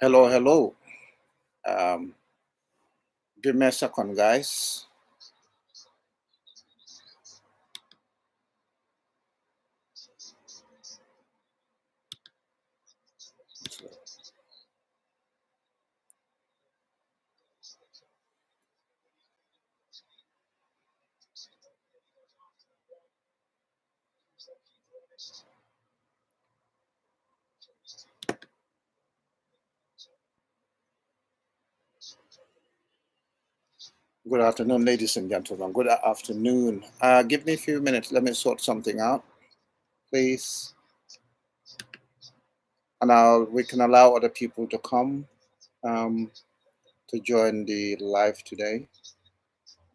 Hello, hello. Um, Give me a second, guys. Good afternoon, ladies and gentlemen. Good afternoon. Give me a few minutes. Let me sort something out, please. And we can allow other people to come um, to join the live today,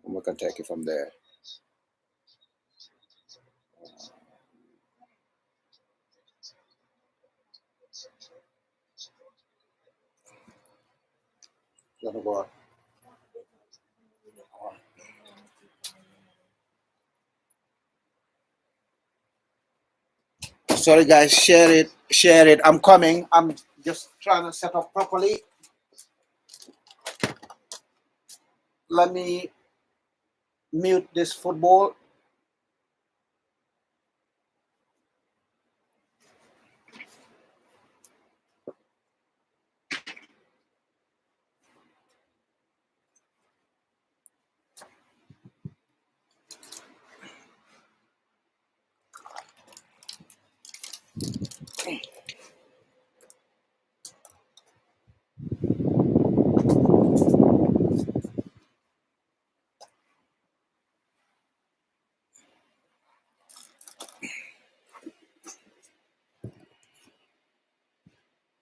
and we can take it from there. Gonna go on. Sorry, guys. Share it. Share it. I'm coming. I'm just trying to set up properly. Let me mute this football.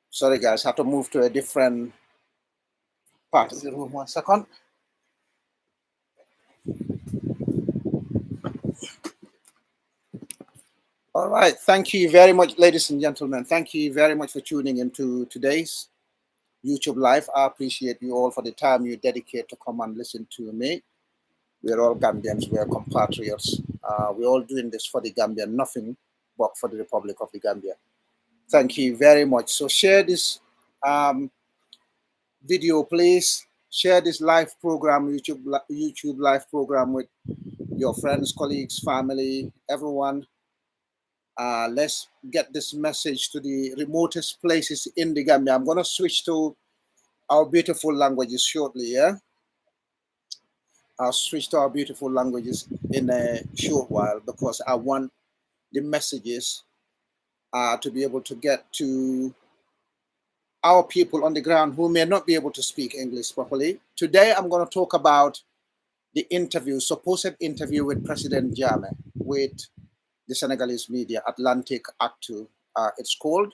Sorry, guys. Have to move to a different part of the room. 1 second. All right. Thank you very much, ladies and gentlemen. Thank you very much for tuning into today's YouTube Live. I appreciate you all for the time you dedicate to come and listen to me. We're all Gambians. We're compatriots. We're all doing this for the Gambia, nothing but for the Republic of the Gambia. Thank you very much. So share this video, please. Share this live program, YouTube live program with your friends, colleagues, family, everyone. Let's get this message to the remotest places in the Gambia. I'm going to switch to our beautiful languages shortly, yeah? I'll switch to our beautiful languages in a short while because I want the messages to be able to get to our people on the ground who may not be able to speak English properly. Today, I'm going to talk about the interview, supposed interview with President Jammeh with the Senegalese media, Atlantic ACTU, it's called.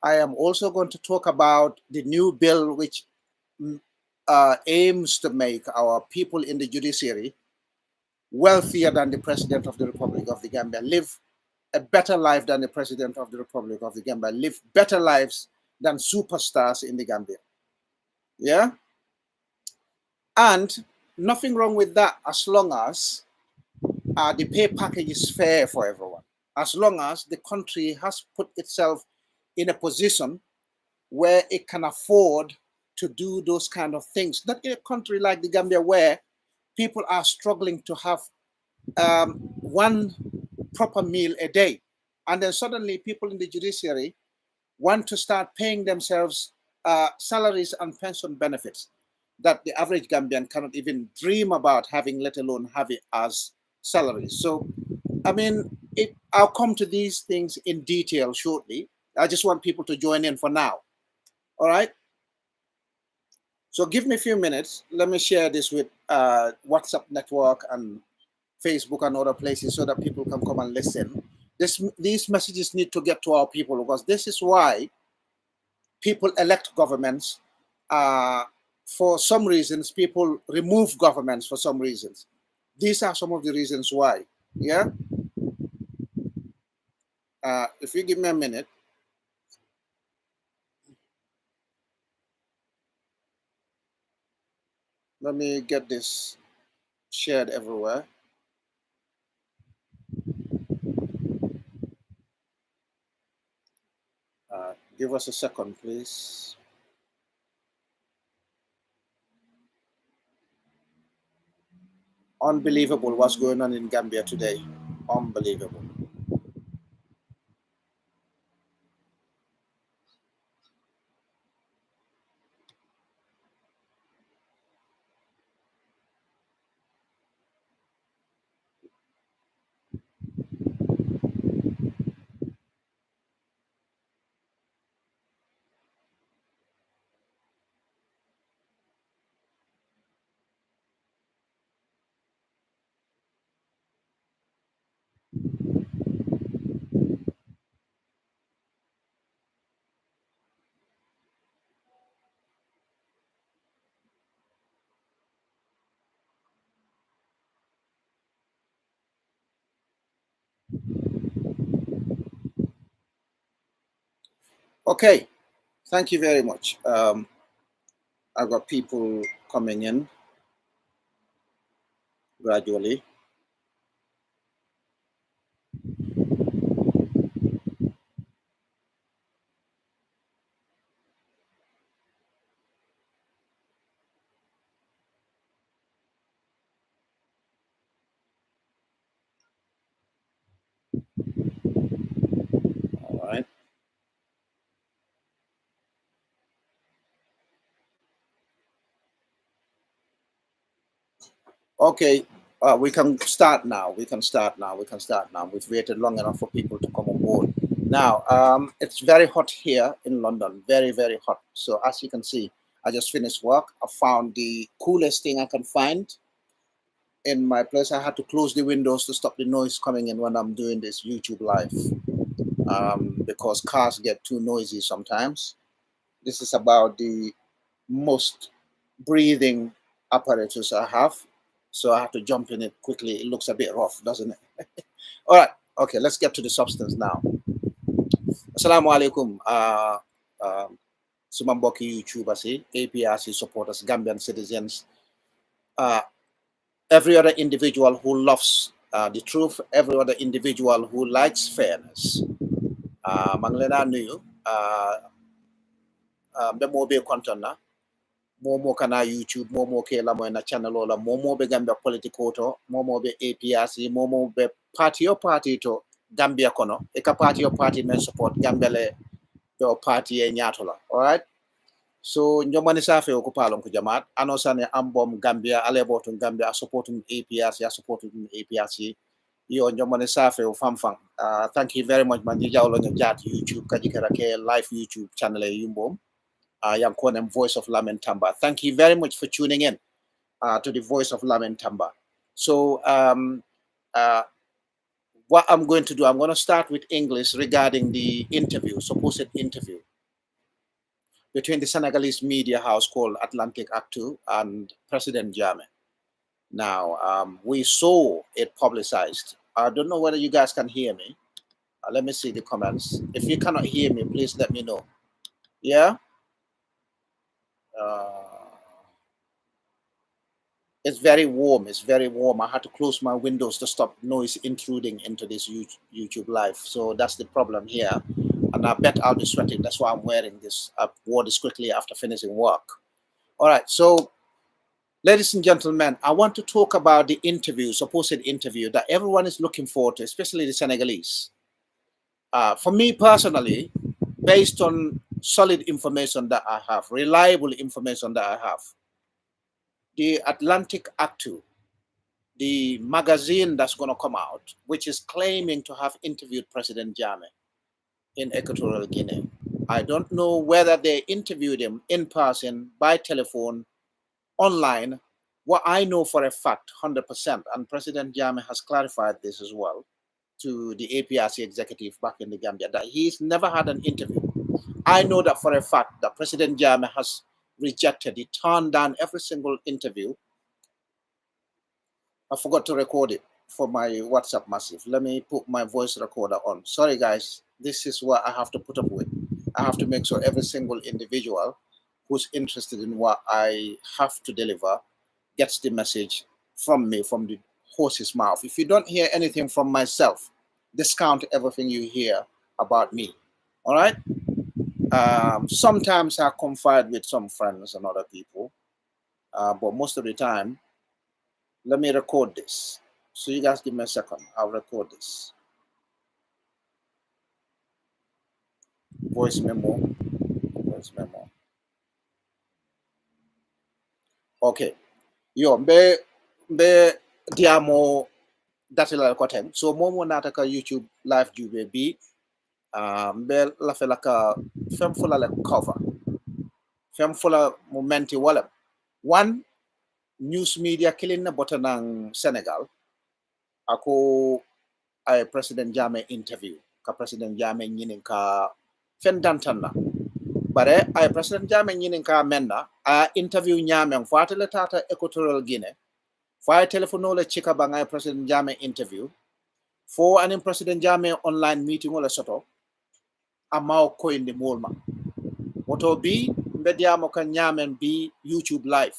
I am also going to talk about the new bill which aims to make our people in the judiciary wealthier than the President of the Republic of the Gambia, live a better life than the President of the Republic of the Gambia, live better lives than superstars in the Gambia. Yeah? And nothing wrong with that as long as the pay package is fair for everyone. As long as the country has put itself in a position where it can afford to do those kind of things. Not in a country like the Gambia where people are struggling to have one proper meal a day. And then suddenly people in the judiciary want to start paying themselves salaries and pension benefits that the average Gambian cannot even dream about having, let alone have it as salaries. So, I mean, I'll come to these things in detail shortly. I just want people to join in for now. All right. So give me a few minutes. Let me share this with WhatsApp network and Facebook and other places so that people can come and listen. These messages need to get to our people because this is why people elect governments. For some reasons, people remove governments for some reasons. These are some of the reasons why. Yeah. If you give me a minute. Let me get this shared everywhere. Give us a second, please. Unbelievable what's going on in Gambia today. Unbelievable. Okay, thank you very much. I've got people coming in gradually. All right. Okay, we can start now. We can start now. We can start now. We've waited long enough for people to come on board. Now, it's very hot here in London. Very, very hot. So as you can see, I just finished work. I found the coolest thing I can find in my place. I had to close the windows to stop the noise coming in when I'm doing this YouTube live, because cars get too noisy sometimes. This is about the most breathing apparatus I have. So I have to jump in it quickly. It looks a bit rough, doesn't it? All right. Okay, let's get to the substance now. Assalamu alaikum. Suma mbokki YouTubers yi, APRC supporters, Gambian citizens, uh, every other individual who loves the truth, every other individual who likes fairness. Maa ngi leen a nuyu. Mbe moo be kontaan na. Momo kana YouTube, momo ke la moy na channel ola, momo be Gambia politico to, momo be APRC, momo be party o party to Gambia kono. Eka party o party men support Gambia le do party e nyatola. All right. So njomani safe o kupalon ku jamaat anosane ambom Gambia alebotun Gambia a supporting APRC, a supporting APRC. Yo njomani safe o famfang. Thank you very much man jawlo njat YouTube kajikara ke live YouTube channel e yumbom. Yankonem Voice of Lamentamba. Thank you very much for tuning in to the Voice of Lamentamba. So what I'm going to do, I'm going to start with English regarding the interview, supposed interview between the Senegalese media house called Atlantic ACTU and President Jammeh. Now, we saw it publicized. I don't know whether you guys can hear me. Let me see the comments. If you cannot hear me, please let me know. Yeah? It's very warm. It's very warm. I had to close my windows to stop noise intruding into this YouTube live. So that's the problem here. And I bet I'll be sweating. That's why I'm wearing this. I wore this quickly after finishing work. All right. So, ladies and gentlemen, I want to talk about the interview, supposed interview that everyone is looking forward to, especially the Senegalese. For me personally, based on solid information that I have, reliable information that I have, the Atlantic ACTU, the magazine that's going to come out, which is claiming to have interviewed President Jammeh in Equatorial Guinea. I don't know whether they interviewed him in person, by telephone, online. What I know for a fact, 100%, and President Jammeh has clarified this as well to the APRC executive back in the Gambia, that he's never had an interview. I know that for a fact that President Jammeh has rejected, he turned down every single interview. I forgot to record it for my WhatsApp massive. Let me put my voice recorder on. Sorry, guys. This is what I have to put up with. I have to make sure every single individual who's interested in what I have to deliver gets the message from me, from the horse's mouth. If you don't hear anything from myself, discount everything you hear about me. All right? Sometimes I confide with some friends and other people, but most of the time, Let me record this. So you guys give me a second. I'll record this. Voice memo. Voice memo. Okay. Yo, be diamo datila koten. So momo nataka YouTube live jube bi. Be la fe laka fem fula le cover. Fem fula momenti wala. One news media killing na botanang Senegal. Ako ay President Jammeh interview. Ka President Jammeh nyinin ka fendantan na. Bare ay President Jammeh nyinin ka menna a interview nyameng fatele tata Equatorial Guinea. Fire telefono le chika bangay President Jammeh interview. For an President Jammeh online meeting wala soto. Amao ko indi mulma. Moto bi mbediamo ka nyamen bi YouTube live.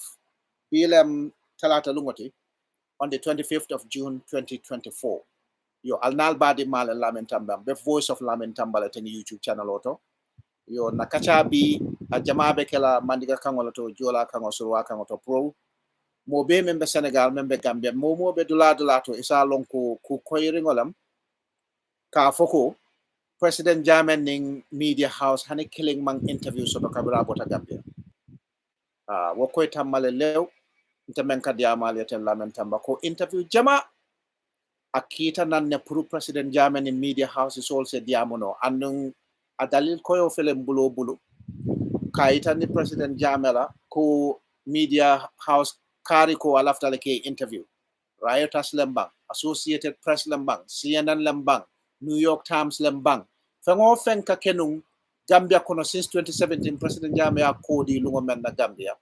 Bilem talata lungoti on the 25th of June 2024. Yo alnal badi male lamen tambam the voice of lamen tambala ten YouTube channel auto. Yo nakacha bi a jamabe kela mandiga kangola to jola kango surwa kango to pro. Mo be membe Senegal membe Gambia mo be dula to isa lonko ku koyiringolam ka foko President Jammeh ning media house hani killing mang interview so kabra bota Gambia. Wo koy tamale lew ntemenka diamale ten lamen tamba ko interview jama akita nanne pour President Jammeh in media house is also diamono andung adalil koyo fele bulo kaita ni President Jammeh la ko media house kari ko alaftale ke interview Riot lembang Associated Press lembang CNN lembang New York Times lembang fengo fenka kenung Gambia kono since 2017 President Jammeh ko di lungo men na Gambia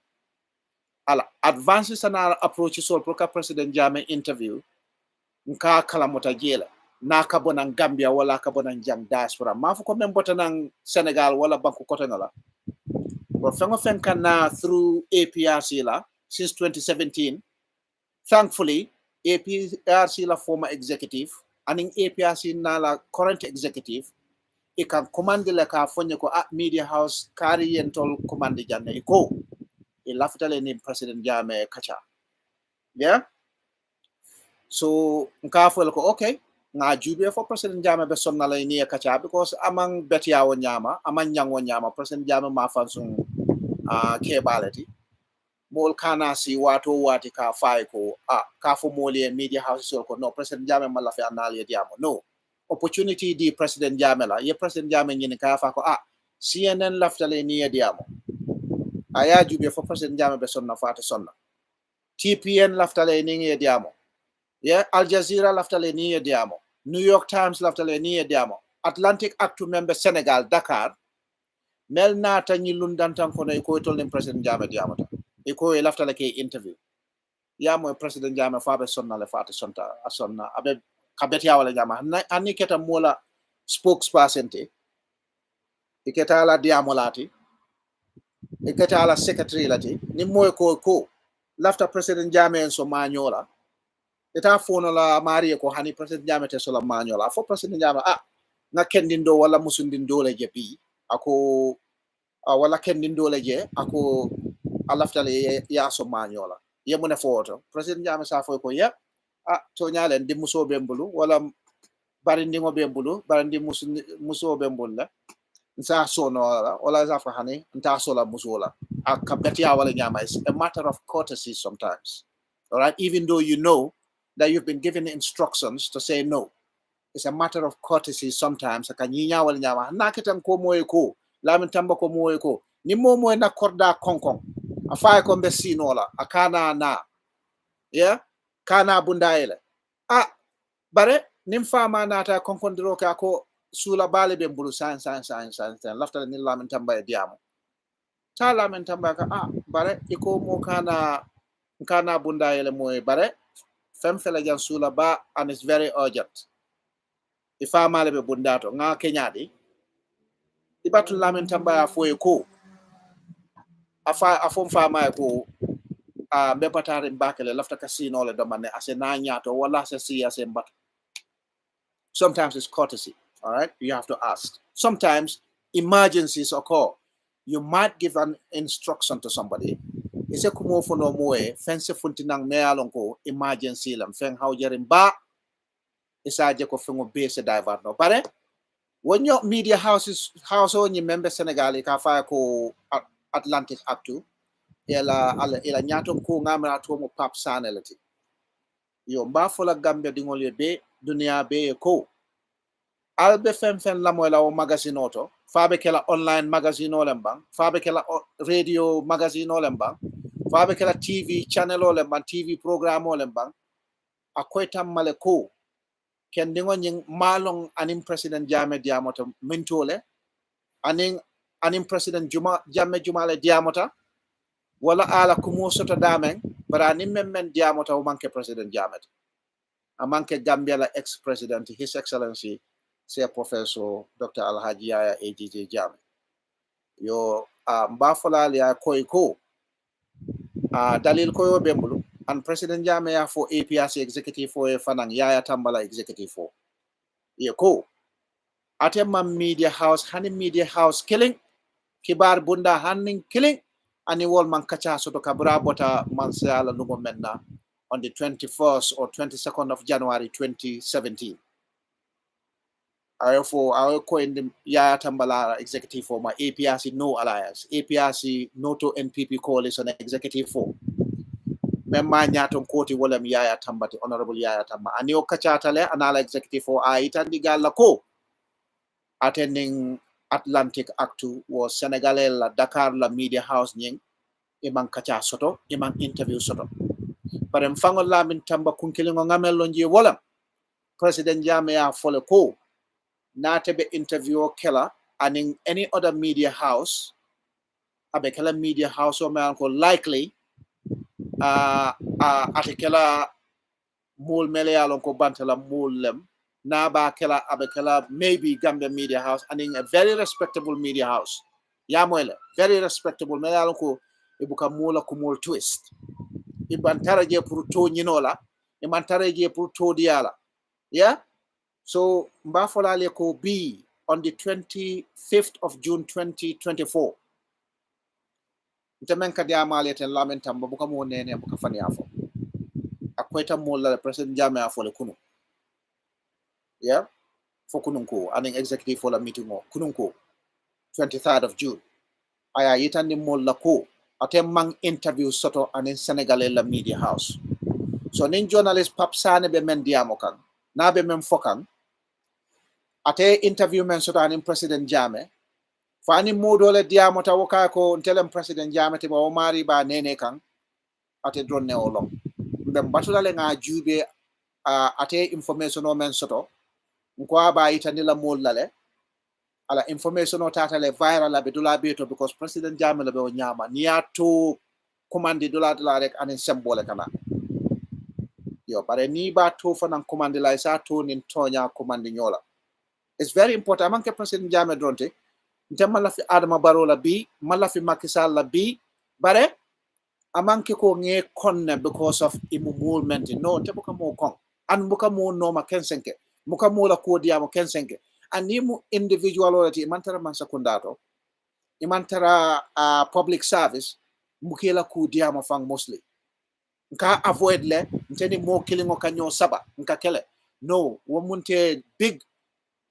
ala advances and approaches all proka President Jammeh interview nka kalamota jela na kabonang Gambia wala kabonang jang diaspora mafu ko membota nang Senegal wala banku kotengala but fengo fenka na through APRC la since 2017 thankfully APRC la former executive and in APRC na la current executive it can command le ka fonye ko media house kari yentol command janne ko e laftale ni President Jammeh kacha yeah so nka fo ko okay nga jube for President Jammeh be sonna lay ni kacha because amang betiawo nyama amang nyango nyama President Jammeh ma fansung kebalati mol kana si wato wati ka fay ko ka fo moli media house ko no President Jammeh mala fi anali diamo no opportunity di President Jammeh la ye President Jammeh ni ka fa ko CNN laftale ni diamo aya jube for President Jammeh be sonna fata sonna TPN laftale ni diamo yeah Al Jazeera laftale ni diamo New York Times laftale ni diamo Atlantic ACTU member Senegal Dakar mel nata ñi lundantan ko ne ko tol nem President Jammeh diamo ta e ko e laftale ke interview ya mo President Jammeh fa be sonna le fata sonta asonna abe kabeti wala jama anni keta mola spokesperson te e keta la diamo lati e keta la secretary lati ni moy ko lafta President Jammeh so manyola eta fono la marie ko hani President Jammeh te so la manyola fo President Jammeh na kendindo wala musundindo le jebi ako wala kendindo le je ako alaftale ya so manyola yemune foto President Jammeh sa fo ko ya to nyalen di muso bembulu wala barindi ngo bembulu barindi muso bembul la nsa sono wala za fa hani nta sola musola akabeti wala nyama is a matter of courtesy sometimes all right even though you know that you've been given instructions to say no it's a matter of courtesy sometimes akanyinya wala nyama nakitan ko moye ko lamin tamba ko moye ko ni moye na korda konkon afa ko be sinola akana na yeah kana bundaile bare nim fama nata konkondiro ka ko sula bale be mbulu san lafta ni lamen tamba e diamo ta lamen tamba ka bare iko mo kana bundaile moy bare fem fela jan sula ba and it's very urgent ifama le be bundato nga kenyadi ibatu lamen tamba ya foye ko afom fama ko be patare mbakele lafta casino le domane ase na nyato wala se si ase mbat sometimes it's courtesy all right you have to ask sometimes emergencies occur you might give an instruction to somebody ise kumo fono moe fense funtinang mealon ko emergency lam fen hawjarin ba isaje ko fengo base divert no bare wonyo media houses house on ni member Senegal ka fa ko Atlantic ACTU ela nyato ko ngamra to mo pap sanelati yo mba fola Gambia dingol be dunia be ko albe fen la moy la o magazine oto fabe kala online magazine olembang fabe kala radio magazine olembang fabe kala TV channel olembang TV program olembang akoy tam male ko ken dingo nying malong anim president Jammeh diamota mentole anim president Jammeh jumale diamota wala ala kumo soto damen bara nim men diamota o manke president Jammeh a manke Gambia la ex president his excellency c'est professor Dr. Alhaji Yaya AJJ Jammeh yo mba fola ya koy ko dalil koyo bembulu and president Jammeh ya for APRC executive for fanang Yaya Tambala executive for ye ko atemma media house hani media house killing kibar bunda hanning killing ani wol man kacha soto kabra bota man sala nugo menna on the 21st or 22nd of January 2017 I ko in the Yaya Tambala executive for my APRC no alliance APRC no to NPP coalition executive for memma nyaton koti wala mi Yaya Tambati honorable Yaya Tamba ani o kachatale anala executive for itandi galla ko attending Atlantic ACTU was Senegalese la Dakar la media house nying imang kacha soto imang interview soto parem fangol la min Tamba kunkilingo ngamel lonji wala president Jammeh ya fole ko natebe interview kela and any other media house abekela media house o man ko likely atekela mul mele yalon ko bantala mullem na ba kela abekela maybe Gambian media house and a very respectable media house ya moyle very respectable mele yalon ko ibuka mula ko mul twist ibantara je pour to nyinola imantara je pour to diala yeah. So Mbafola Leko be on the 25th of June 2024. Ntemenka diamale ten lamentam buka mo nene buka fani afo. Akweta mo la President Jammeh afo le kunu. Yeah? For kununko, aning executive for la meeting mo. Kununko, 23rd of June. Aya yitandi mo la ko. Atem mang interview soto aning Senegalese la media house. So ning journalist papsane be men diamokan. Na be men fokan. Ate interview men sota anim president Jammeh fani modole diamota woka ko telem president Jammeh te ba mari ba nene kan ate dronne olong be batula le nga jube ate information o men soto ko ba itani la mollale ala information o tata le viral la be dula beto because president Jammeh la be o nyama niato commande dula rek anin symbole kana yo bare ni ba to fanan commande la sa to nin tonya commande nyola. It's very important. Amanke President Jammeh dronte. Nte malafi Adama Barrow la bi, malafi Macky Sall la bi. Bare amanke ko nge konne because of imu movement. No, nte buka mo kong. An buka mo noma kensenke. Buka mo la ko diamo kensenke. An imu individuality imantara man sekundato. Imantara public service. Mukela ko diamo fang mostly. Nka avoid le. Nte ni mo killing o kanyo saba. Nka kele. No, wamunte big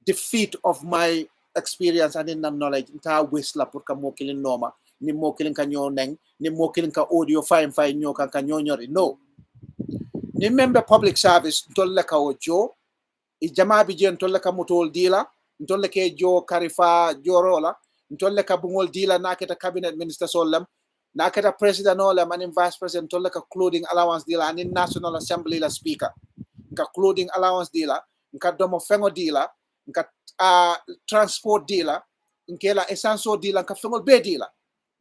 defeat of my experience and in knowledge nta wesla pour ka mo kilin noma ni mo kilin ka nyo neng ni mo kilin ka audio fine nyo kan ka nyo nyori no ni member public service tolle ka o jo i jama bi jen tolle ka motol dila tolle ke jo karifa jorola tolle ka bungol dila naketa cabinet minister sollam naketa president olam and vice president tolle ka clothing allowance dila and national assembly la speaker ka clothing allowance dila ka domo fengo dila nka transport dealer nkela essential dealer nka fengol be dealer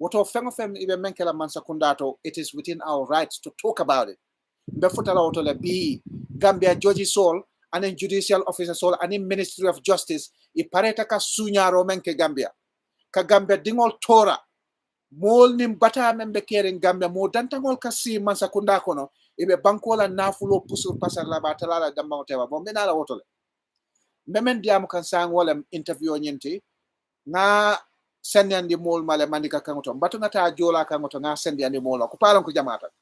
woto fengo fem ibe menkela man sekundato it is within our rights to talk about it be futala woto le bi Gambia Judicial and Judicial officer sol and Ministry of Justice I pareta ka sunyaro menke Gambia ka Gambia dingol tora mol nim bata membe keren Gambia mo dantangol ka si man sekunda kono ibe bankola nafulo pusul pasar la batala damba tewa bo menala woto le memen diamu kan sang wala interview nyenti nga sendi andi mol male mandika kangoto mbatu ngata jola kangoto nga sendi andi mol ko param ko jamata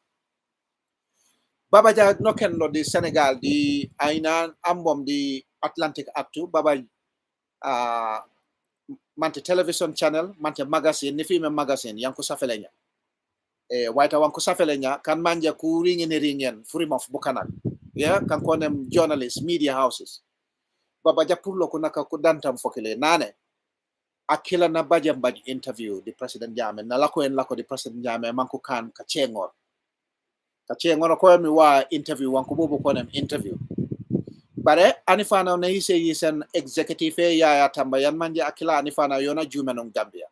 baba ja noken no di Senegal di aina ambom di Atlantic ACTU baba mante television channel mante magazine ni film magazine yanko safelenya waita wanko safelenya kan manja ku ringen furimof bukanak ya kan konem journalist media houses baba ja purlo ko naka ko dantam fokele nane akila na bajam baj interview di president Jammeh na lako en lako di president Jammeh manko kan ka chengor ko mi wa interview wanko bobo konem interview bare anifana na hise yisen executive ya tamba yan manje akila anifana yona jumenong Gambia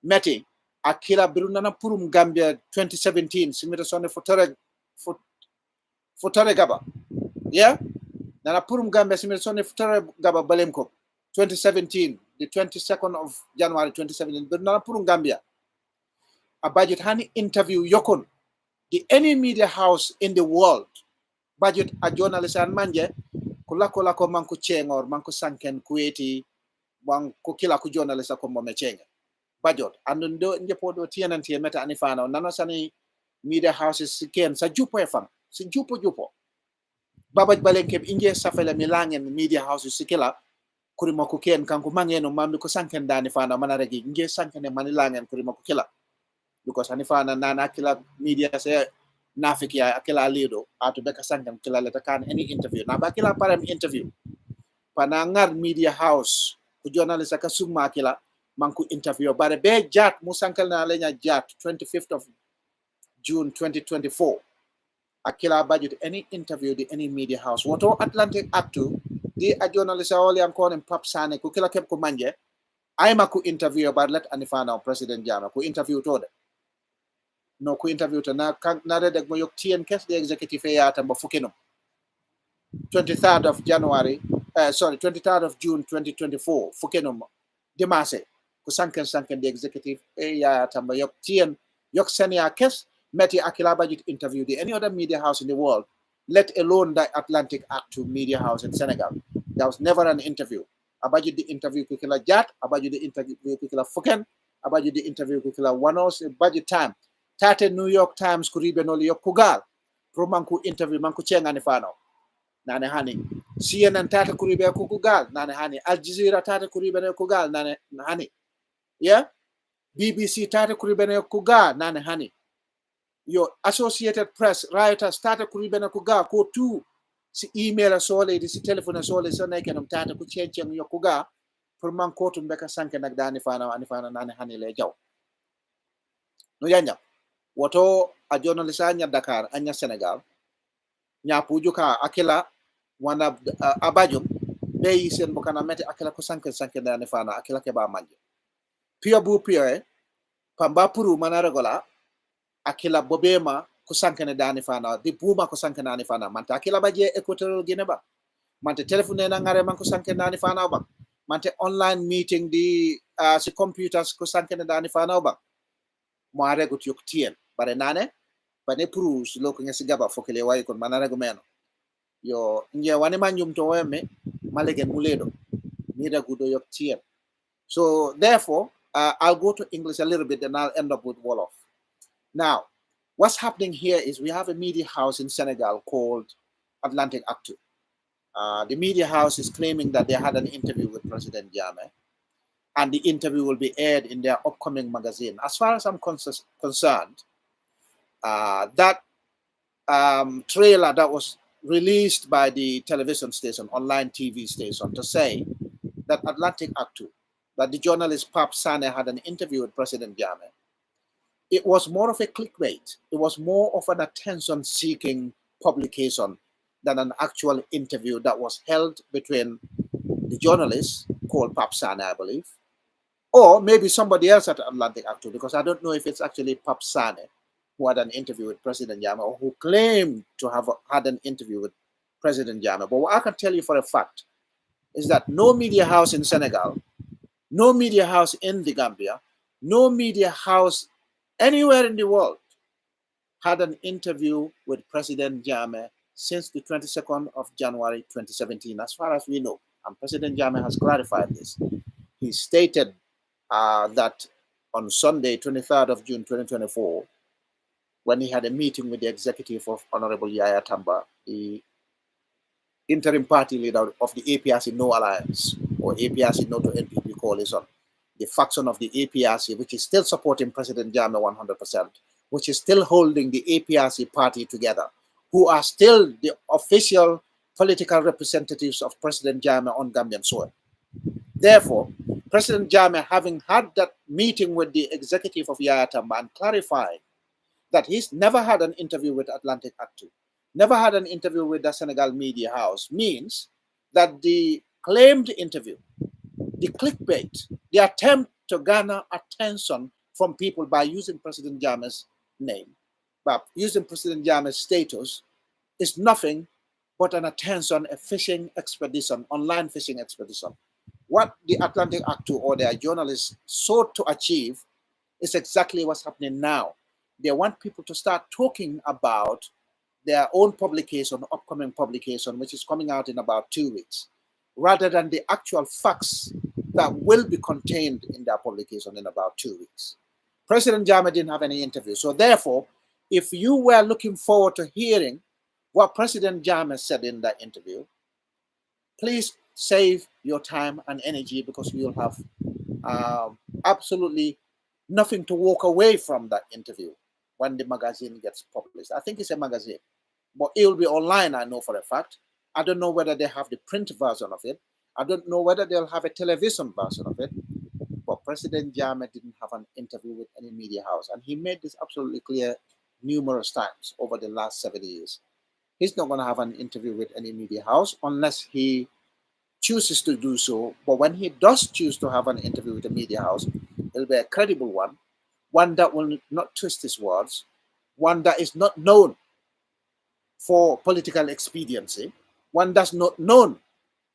meti akila birunana purum Gambia 2017 simita sonne fotare gaba yeah nana purum Gambia simita sonne fotare gaba balemko 2017 the 22nd of January 2017 birunana purum Gambia a budget hani interview yokon the any media house in the world budget a journalist an manje kula ko manko chengor manko sanken kueti manko kila ku journalist ko mo mechenga bajot andundo njepodo tienantie meta anifana nano sani media houses ken sa jupo e fam si jupo babaj balenke inje safela milangen media houses sikela kuri mako ken kanko mangeno mambi ko sanken dani fana manaregi nje sanken manilangen kuri mako kila because anifana nana kila media se nafiki ya akila lido atu beka sankan kila leta kan any interview na ba kila param interview panangar media house ku journalist ka summa kila manku interview bare be jat musankal na lenya jat 25th of June 2024 akila budget any interview di any media house woto Atlantic ACTU di a journalist all yam kon pap sane ku kila kep ko manje ay maku interview bar let anifana president Jammeh ku interview to de no ku interview to na redek mo yok tien kes de executive ya tamba fukeno 23rd of January 23rd of June 2024 fukeno demase ku sanken de executive ya tamba yok tien yok senia kes meti akila budget interview the any other media house in the world, let alone the Atlantic ACTU media house in Senegal. There was never an interview. About the interview kukila jat, about the interview kukila fuken, about the interview kukila wanos budget time. Tate New York Times kuribe no liyo kugal. Promanku interview manku chenga nifano. Nane hani. CNN tate kuribe kugal. Nane hani. Al Jazeera tate kuribe no kugal. Nane hani. Yeah? BBC tate kuribe no kugal. Nane hani. Your Associated Press, Riot tate kuribe no kugal. Ko tu si email sole di si telephone sole so na kenum tate ku chencheng yo kugal. Promanku tum beka sanke nagdani fana anifana nane hani le jaw. No yanya. Woto a journalist anya Dakar anya Senegal nya pujuka akila wana abajum be sen bokana meti akila ko sanke dane fana akila ke ba manje pio bu pio pamba puru manara gola akila bobema ko sanke dane fana di buma ko sanke dane fana manta akila baje equatorial guinea ba mante telephone na ngare man ko sanke dane fana ba mante online meeting di si computers ko sanke dane fana ba mo arego yok tien bare nane bane purus loko ngesi gaba fokele way kon manara go meno yo nge wani manjum to weme malegen muledo nida gudo yok tien. So therefore I'll go to English a little bit and I'll end up with Wolof. Now what's happening here is we have a media house in Senegal called Atlantic ACTU. The media house is claiming that they had an interview with President Jammeh and the interview will be aired in their upcoming magazine. As far as I'm concerned, that trailer that was released by the television station, online TV station, to say that Atlantic ACTU, that the journalist Pap Sane had an interview with President Jammeh, it was more of a clickbait. It was more of an attention-seeking publication than an actual interview that was held between the journalist, called Pap Sane, I believe, or maybe somebody else at Atlantic ACTU, because I don't know if it's actually Pap Sane who had an interview with President Jammeh or who claimed to have had an interview with President Jammeh. But what I can tell you for a fact is that no media house in Senegal, no media house in the Gambia, no media house anywhere in the world had an interview with President Jammeh since the 22nd of January 2017, as far as we know. And President Jammeh has clarified this. He stated that on Sunday, 23rd of June 2024, when he had a meeting with the executive of Honorable Yaya Tamba, the interim party leader of the APRC No Alliance, or APRC No to NPP coalition, the faction of the APRC, which is still supporting President Jammeh 100%, which is still holding the APRC party together, who are still the official political representatives of President Jammeh on Gambian soil. Therefore, President Jammeh, having had that meeting with the executive of Yaya Tamba and clarifying that he's never had an interview with Atlantic ACTU, never had an interview with the Senegal Media House, means that the claimed interview, the clickbait, the attempt to garner attention from people by using President Jammeh's name, by using President Jammeh's status, is nothing but an attention, a fishing expedition, online fishing expedition. What the Atlantic ACTU or their journalists sought to achieve is exactly what's happening now. They want people to start talking about their own publication, upcoming publication, which is coming out in about 2 weeks, rather than the actual facts that will be contained in their publication in about 2 weeks. President Jammeh didn't have any interview. So therefore, if you were looking forward to hearing what President Jammeh said in that interview, please save your time and energy, because you'll have absolutely nothing to walk away from that interview when the magazine gets published. I think it's a magazine, but it will be online, I know for a fact. I don't know whether they have the print version of it. I don't know whether they'll have a television version of it. But President Jammeh didn't have an interview with any media house. And he made this absolutely clear numerous times over the last 7 years. He's not going to have an interview with any media house unless he chooses to do so. But when he does choose to have an interview with a media house, it'll be a credible one that will not twist his words, one that is not known for political expediency, one that's not known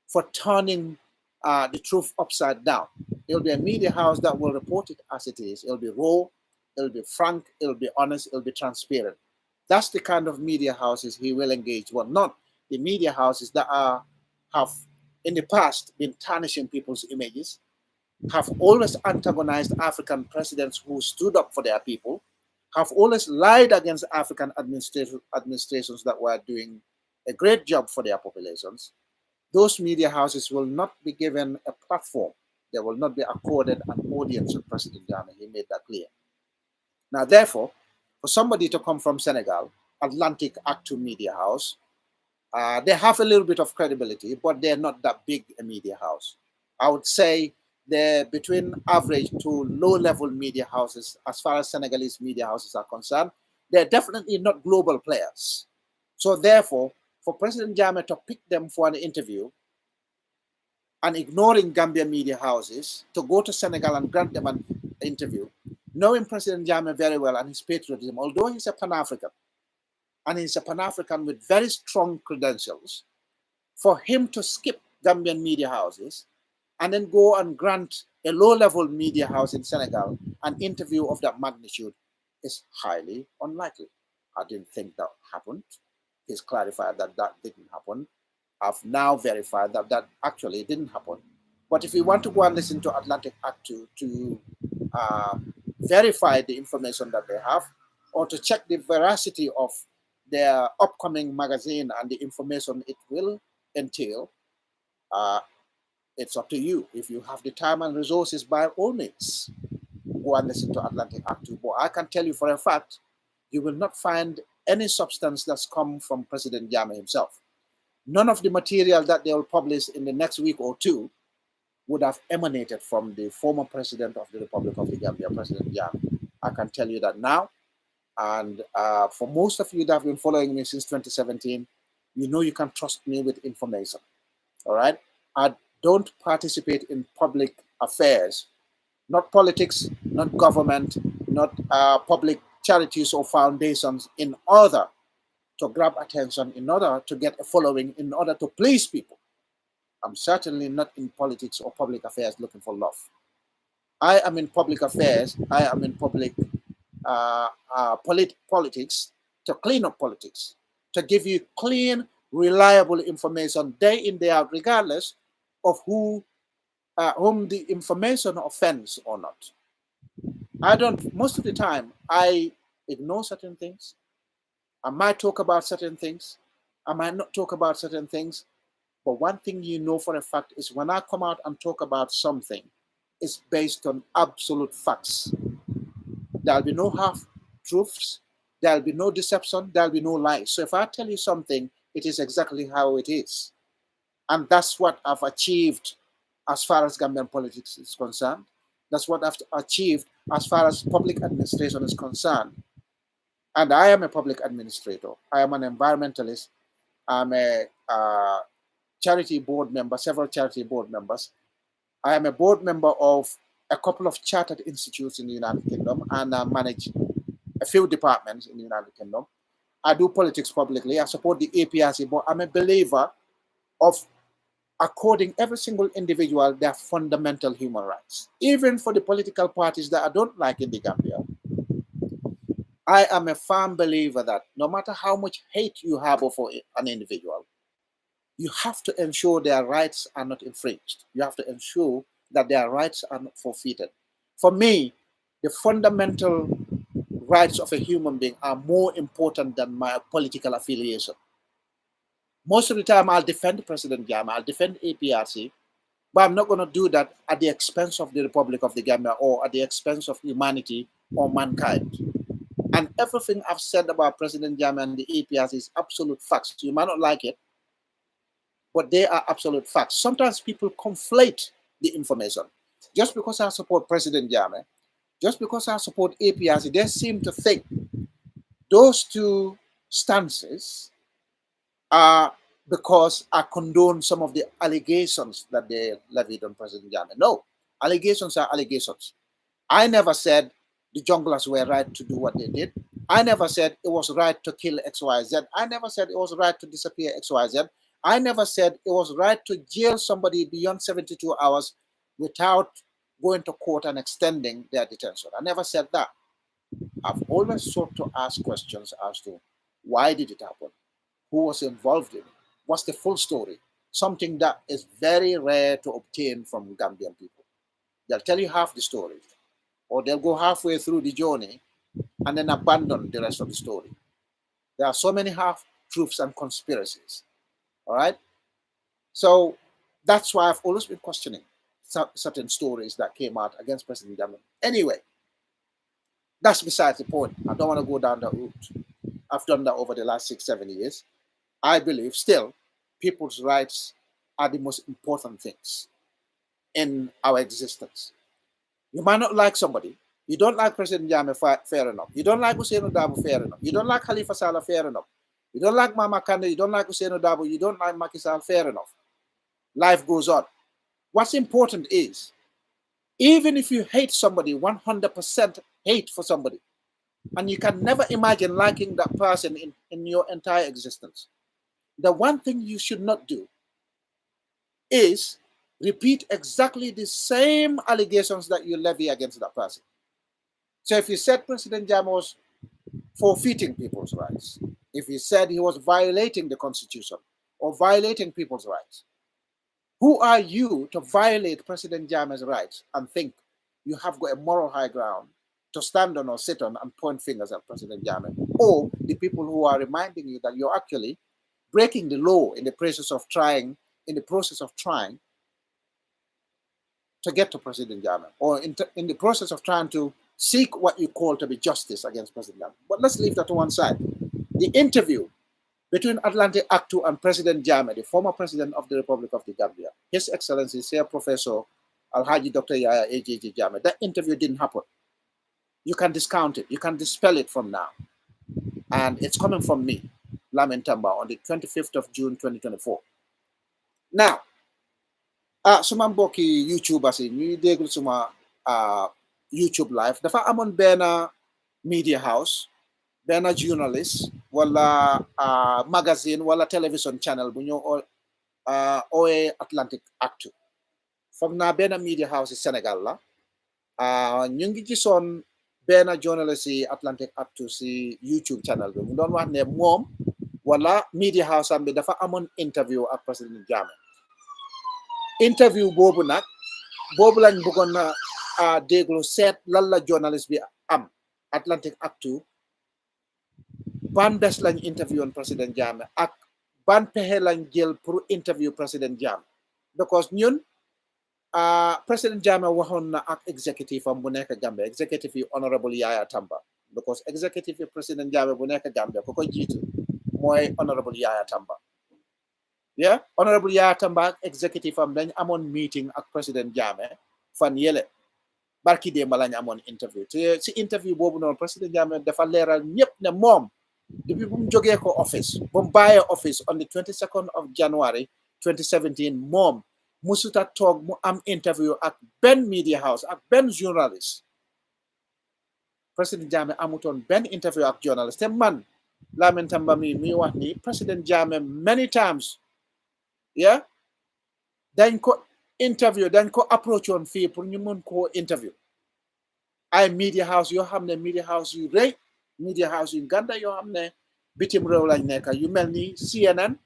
for turning the truth upside down. It'll be a media house that will report it as it is. It'll be raw, it'll be frank, it'll be honest, it'll be transparent. That's the kind of media houses he will engage with, not the media houses that have in the past been tarnishing people's images, have always antagonized African presidents who stood up for their people, have always lied against African administrations that were doing a great job for their populations. Those media houses will not be given a platform. They will not be accorded an audience with President Jammeh. He made that clear. Now, therefore, for somebody to come from Senegal, Atlantic ACTU Media House, they have a little bit of credibility, but they're not that big a media house. I would say they're between average to low-level media houses as far as Senegalese media houses are concerned. They're definitely not global players. So therefore, for President Jammeh to pick them for an interview and ignoring Gambian media houses, to go to Senegal and grant them an interview, knowing President Jammeh very well and his patriotism, although he's a Pan-African, and he's a Pan-African with very strong credentials, for him to skip Gambian media houses and then go and grant a low-level media house in Senegal an interview of that magnitude is highly unlikely. I didn't think that happened. He's clarified that that didn't happen. I've now verified that that actually didn't happen. But if you want to go and listen to Atlantic ACTU to verify the information that they have, or to check the veracity of their upcoming magazine and the information it will entail, it's up to you. If you have the time and resources, by all means, go and listen to Atlantic ACTU. But I can tell you for a fact, you will not find any substance that's come from President Jammeh himself. None of the material that they will publish in the next week or two would have emanated from the former president of the Republic of the Gambia, President Jammeh. I can tell you that now. And for most of you that have been following me since 2017, you know you can trust me with information. All right? I don't participate in public affairs, not politics, not government, not public charities or foundations, in order to grab attention, in order to get a following, in order to please people. I'm certainly not in politics or public affairs looking for love. I am in public affairs, I am in public politics to clean up politics, to give you clean, reliable information day in, day out, regardless of who whom the information offends or not. Most of the time, I ignore certain things. I might talk about certain things. I might not talk about certain things. But one thing you know for a fact is when I come out and talk about something, it's based on absolute facts. There'll be no half truths. There'll be no deception. There'll be no lies. So if I tell you something, it is exactly how it is. And that's what I've achieved as far as Gambian politics is concerned. That's what I've achieved as far as public administration is concerned. And I am a public administrator. I am an environmentalist. I'm a charity board member, several charity board members. I am a board member of a couple of chartered institutes in the United Kingdom, and I manage a few departments in the United Kingdom. I do politics publicly. I support the APRC, but I'm a believer of according every single individual their fundamental human rights. Even for the political parties that I don't like in the Gambia, I am a firm believer that no matter how much hate you have for an individual, you have to ensure their rights are not infringed. You have to ensure that their rights are not forfeited. For me, the fundamental rights of a human being are more important than my political affiliation. Most of the time, I'll defend President Jammeh, I'll defend APRC, but I'm not going to do that at the expense of the Republic of the Gambia or at the expense of humanity or mankind. And everything I've said about President Jammeh and the APRC is absolute facts. You might not like it, but they are absolute facts. Sometimes people conflate the information. Just because I support President Jammeh, just because I support APRC, they seem to think those two stances are because I condone some of the allegations that they levied on President Jammeh. No, allegations are allegations. I never said the junglers were right to do what they did. I never said it was right to kill XYZ. I never said it was right to disappear XYZ. I never said it was right to jail somebody beyond 72 hours without going to court and extending their detention. I never said that. I've always sought to ask questions as to why did it happen? Who was involved in it? What's the full story? Something that is very rare to obtain from Gambian people. They'll tell you half the story, or they'll go halfway through the journey and then abandon the rest of the story. There are so many half-truths and conspiracies. All right? So that's why I've always been questioning certain stories that came out against President Jammeh. Anyway, that's besides the point. I don't want to go down that route. I've done that over the last 6-7 years. I believe still people's rights are the most important things in our existence. You might not like somebody. You don't like President Jammeh, fair enough. You don't like Hussein Dabo, fair enough. You don't like Khalifa Saleh, fair enough. You don't like Mama Kande, you don't like Hussein Dabo, you don't like Macky Sall, fair enough. Life goes on. What's important is, even if you hate somebody, 100% hate for somebody, and you can never imagine liking that person in your entire existence, the one thing you should not do is repeat exactly the same allegations that you levy against that person. So if you said President Jammeh was forfeiting people's rights, if you said he was violating the Constitution or violating people's rights, who are you to violate President Jammeh's rights and think you have got a moral high ground to stand on or sit on and point fingers at President Jammeh, or the people who are reminding you that you're actually breaking the law in the process of trying to get to President Jammeh, or in the process of trying to seek what you call to be justice against President Jammeh. But let's leave that to one side. The interview between Atlantic ACTU and President Jammeh, the former president of the Republic of the Gambia, His Excellency, Sir Professor Alhaji Dr. Yaya AJJ Jammeh, that interview didn't happen. You can discount it. You can dispel it from now. And it's coming from me, Lamin Tamba, on the 25th of June, 2024. Now, suma mbokki YouTubers yi ñuy déglu suma YouTube live dafa amoon benn media house, benn journalist wala magazine wala television channel bu ñoo ooyee Atlantic ACTU. Foog naa benn media house yi Sénégal la. ñu ngi gisoon benn journalist yi Atlantic ACTU si YouTube channel bi mu doon wax ne moom wala media house am bi dafa amoon interview ak President Jammeh. Interview boobu nag boobu lañ bëggoon na déglu seet lan la journaliste bi am Atlantic ACTU ban bés lañ interview woon président Jammeh ak ban pexe lañ jël pour interview président Jammeh because ñun président Jammeh waxoon na ak executive am bu nekk Gambia executive yi honorable Yaya Tamba because executive yi président Jammeh bu nekk Gambia ko jiitu mooy honorable Yaya Tamba honorable Yaya Tamba ak executive am dañ amoon meeting ak président Jammeh fan yële barki démb lañ amoon interview te si interview boobu noonu président Jammeh dafa leeral ñëpp ne moom depuis bu mu jógee ko office bu mu bàyyee office on the 22nd of January 2017 moom musuta toog mu am interview ak benn media house ak benn journaliste président Jammeh amutoon benn interview ak journaliste te man Lamin Tamba mi wax ni président Jammeh many times dañ ko interview dañ ko approach on fii pour ñu mën koo interview ay media house yoo xam ne media house yu rëy media house yu ganda yoo xam ne bitim réew lañ nekk yu mel ni CNN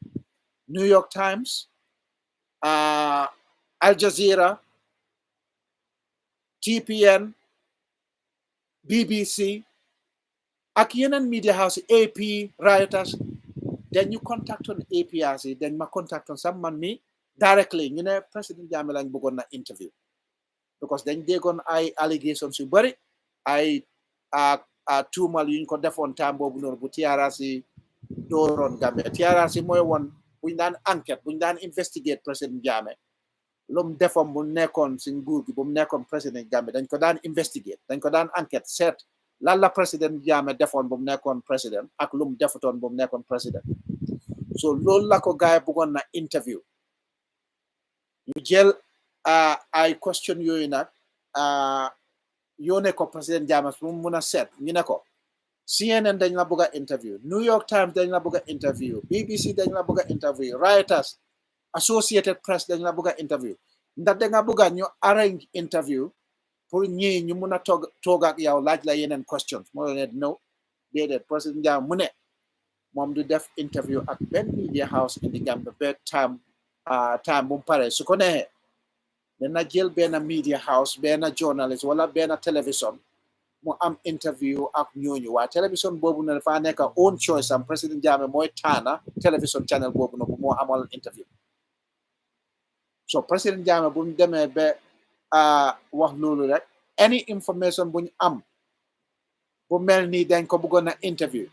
New York Times Al Jazeera TPN BBC ak yeneen media house AP Rioters dañu contactoon APRC yi dañ ma contactoon sax man mi directly ñu ne président Jammeh lañ bëggoon na interview because dañ déggoon ay allegations yu bëri ay tuumal yuñ ko defoon temps boobu noonu bu TRRC dooroon Gambia TRRC mooy woon buñ daan enquête buñ daan investigate président Jammeh lu mu defoon bu nekkoon si nguur gi bu mu nekkoon président Gambia dañ ko daan investigate dañ ko daan enquête seet lan la président Jammeh defoon bu mu nekkoon président ak lu mu defutoon bu mu nekkoon président so loolu la ko gaay bëggoon na interview ñu jël ay question yooyu nag yónnee ko président Jammeh mu mun a seet ñu ne ko CNN dañ la bëgg a interview New York Times dañ la bëgg a interview BBC dañ la bëgg a interview Reuters Associated Press dañ la bëgg a interview ndax da nga bëgg a ñu arrange interview pour ñii ñu mun a toog ak yow laaj la yeneen questions moo ne no déedéet président Jammeh mu ne moom du def interview ak benn media house in the Gambia ba time bu mu pare su ko neexee dana jël benn media house benn journalist wala benn télévision mu am interview ak ñooñu waa télévision boobu ne dafa nekk own choice am président Jammeh mooy taana télévision channel boobu noonu moo amal interview so président Jammeh bu mu demee ba wax loolu rek any information buñ am bu mel ni dañ ko bëggoon a interview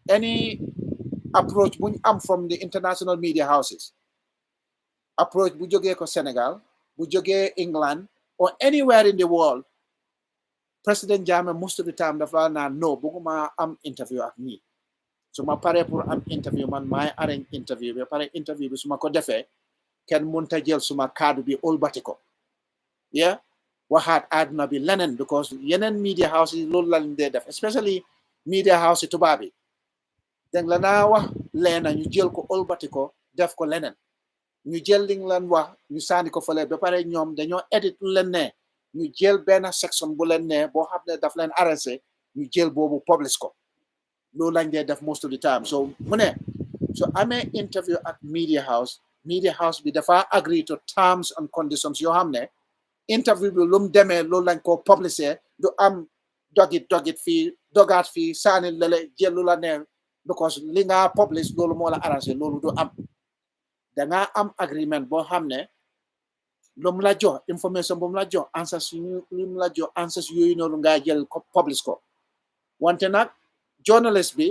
any approach buñ am from the international media houses approach bu jógee ko Sénégal bu jógee England or anywhere in the world président Jammeh most of the time dafa naan no bëgguma am interview ak ñi su ma paree pour am interview man maay arrange interview bi pare interview bi su ma ko defee kenn mënta jël suma kaddu bi olbati ko waxaat àdduna bi leneen because yeneen media house yi loolu lañ dee def especially media house yi tubaab yi dégg la naa wax leena ñu jël ko olbati ko def ko leneen ñu jël li leen wax ñu sànni ko fële ba pare ñoom dañoo edit lu leen ne ñu jël benn section bu leen ne boo xam ne daf leen arrangé ñu jël boobu publish ko loolu lañ dee def most of the time so mu ne so amee interview ak media house bi dafa agree to terms and conditions yoo xam ne interview bi lu mu demee loolu lañ ko publisher du am dogit fii dogaat fii sànni lale jël lu la ne because li nga publish loolu moo la arrangé loolu du am danga am agreement boo xam ne lu mu la jox information bu mu la jox answers lu mu la jox answers yooyu noonu nga jël ko publish ko wante nag journalist bi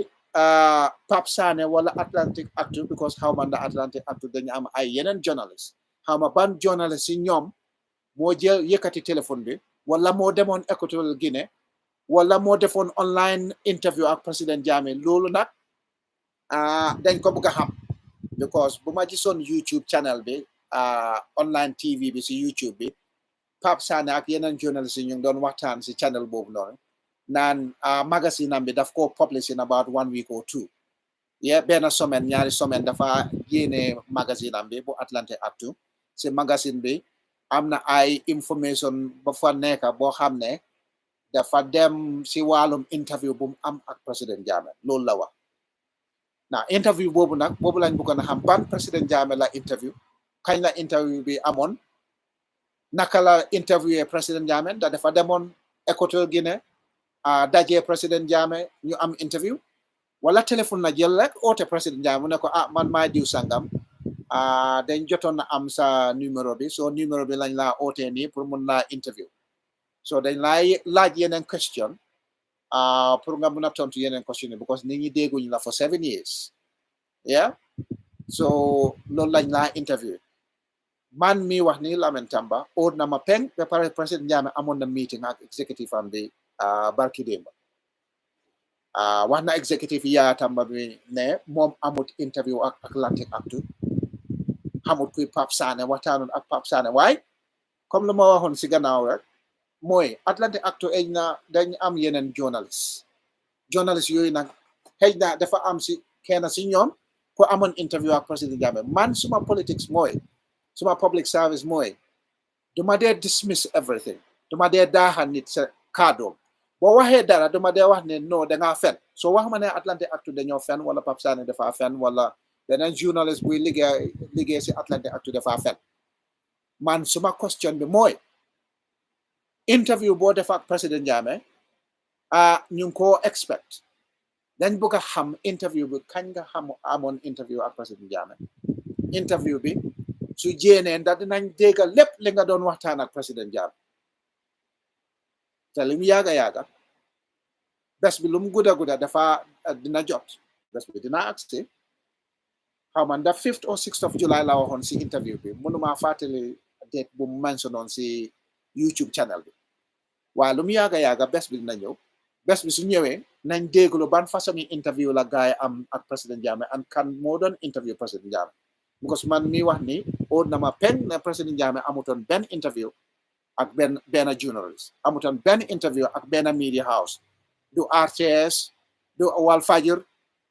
Pape Sané wala Atlantic ACTU because xaw ma ndax Atlantic ACTU dañu am ay yeneen journalist xaw ma ban journalist si ñoom moo jël yëkkati téléphone bi wala moo demoon Equatorial Guinée wala moo defoon online interview ak président Jammeh loolu nag dañ ko bëgg a xam because bu ma gisoon YouTube channel bi online TV bi si YouTube bi Pape Sané ak yeneen journalist yi ñu ngi doon waxtaan si channel boobu noonu naan magazine am bi daf ko publish in about 1 week or 2 benn semaine ñaari semaine dafa génne magazine am bi bu Atlantic ACTU si magazine bi am na ay information ba fa nekk boo xam ne dafa dem si wàllum interview bu mu am ak président Jammeh loolu la wax na interview boobu nag boobu lañ bëggoon a xam ban président Jammeh la interview kañ la interview bi amoon naka la interviewé président Jammeh da dafa demoon Équateur Guinée dajee président Jammeh ñu am interview wala téléphone na jël rek oote président Jammeh mu ne ko man maa diw sangam dañ jotoon na am sa numéro bi so numéro bi lañ laa ootee nii pour mun laa interview so dañ laay laaj yeneen question pour nga mun a tontu yeneen question yi because nit ñi dégguñ la for 7 years yeah so loolu lañ laa interview man mi wax ni Lamin Tamba oot na ma peng ba pare président Jammeh amoon na meeting ak executive am bi barki démba wax na executive Yaya Tamba bi ne moom amut interview ak Atlantic ACTU xamut kuy Pape Sané waxtaanoon ak Pape Sané waaye comme lu ma waxoon si gannaaw rek mooy Atlantic ACTU ej na dañ am yeneen journalist yooyu nag xëy na dafa am si kenn si ñoom ko amoon interview ak président Jammeh man suma politics mooy suma public service mooy duma dee dismiss everything duma dee daaxal nit sa kàddoom boo waxee dara duma dee wax ne non dangaa fen soo wax ma ne Atlantic ACTU dañoo fen wala Pape Sané dafa fen wala beneen journalist buy liggéey si Atlantic ACTU dafa fen man suma question bi mooy interview boo def ak président Jammeh ñu ngi koo expect dañ bëgg a xam interview bi kañ nga xam amoon interview ak président Jammeh interview bi su jéenee ndax dinañ déggal lépp li nga doon waxtaan ak président Jammeh te li mu yàgga bés bi lu mu gudda dafa dina jot bés bi dina agsi xaw ma ndax 5th or 6th of July la waxoon si interview bi mënuma fàttali date bu mu mentionnoon si YouTube channel bi waaye lu mu yàgga bés bi dina ñëw bés bi su ñëwee nañ dégglu ban façon interview la gaay am ak président Jammeh and kan moo doon interview président Jammeh because man mi wax ni oot na ma peng ne président Jammeh amutoon benn interview ak benn journalist amutoon benn interview ak benn media house du RTS du Walfadjri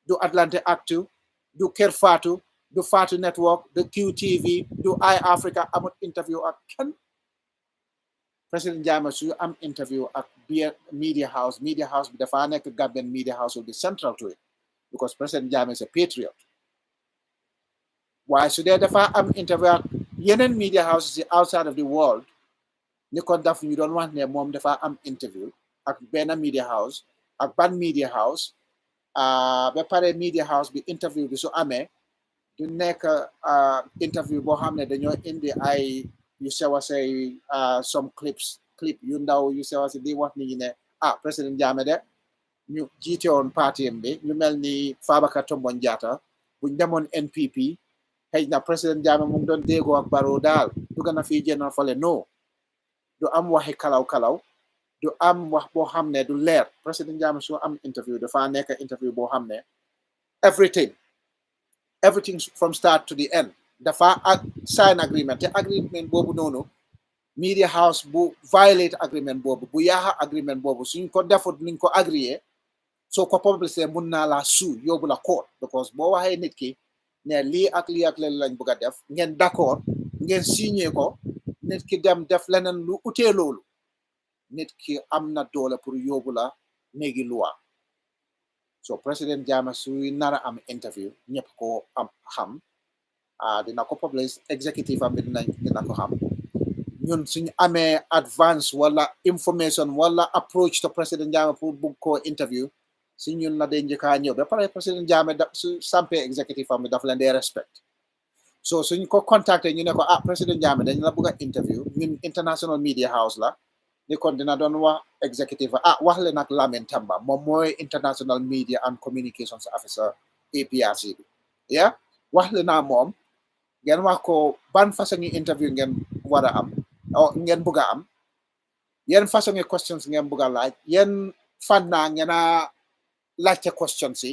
du Atlantic ACTU du Kër Fatou du Fatou Network du QTV du Eye Africa amut interview ak kenn président Jammeh su am interview ak media house bi dafa nekk Gambian media house will be central to it because président Jammeh is a patriot waaye su dee dafa am interview ak yeneen media houses outside of the world ni kon daf ñu doon wax ne moom dafa am interview ak benn media house ak ban media house ba pare media house bi interview bi su amee du nekk interview boo xam ne dañoo indi ay yu sew a say some clip yu ndaw yu sew a si di wax nit ñi ne président Jammeh de ñu jiite woon parti bi ñu mel ni Fabakary Tombong Jatta buñ demoon NPP xëy na président Jammeh mu ngi doon déggoo ak Barrow daal dugg na fii jënd fale no du am waxi kalaw du am wax boo xam ne du leer président Jammeh su am interview dafa nekk interview boo xam ne everything from start to the end dafa sign agreement te agreement boobu noonu media house bu violate agreement boobu bu yaaxa agreement boobu suñ ko defut niñ ko agréé soo ko publicité mun naa la suu yóbbu la court because boo waxee nit ki ne lii ak leen lañ bëgg a def ngeen d'accord ngeen signé ko nit ki dem def leneen lu utee loolu nit ki am na doole pour yóbbu la néegi loi so président Jammeh suy nara am interview ñëpp ko am xam dina ko publish executive am bi dina ko xam ñun suñu amee advance wala information wala approach to président Jammeh pour bugg koo interview si ñun la dee njëkkaa ñëw ba pare président Jammeh su sampee executive am bi daf leen dee respect so suñ ko contacté ñu ne ko président Jammeh dañ la bëgg a interview ñun international media house la ni kon dina doon wax executive wax leen ak Lamin Tamba moom mooy international media and communications officer APRC bi wax leen naa moom ngeen wax ko ban façon interview ngeen war a am ngeen bëgg a am yenn façon questions ngeen bëgg a laaj yenn fan naa ngeen a laajte questions yi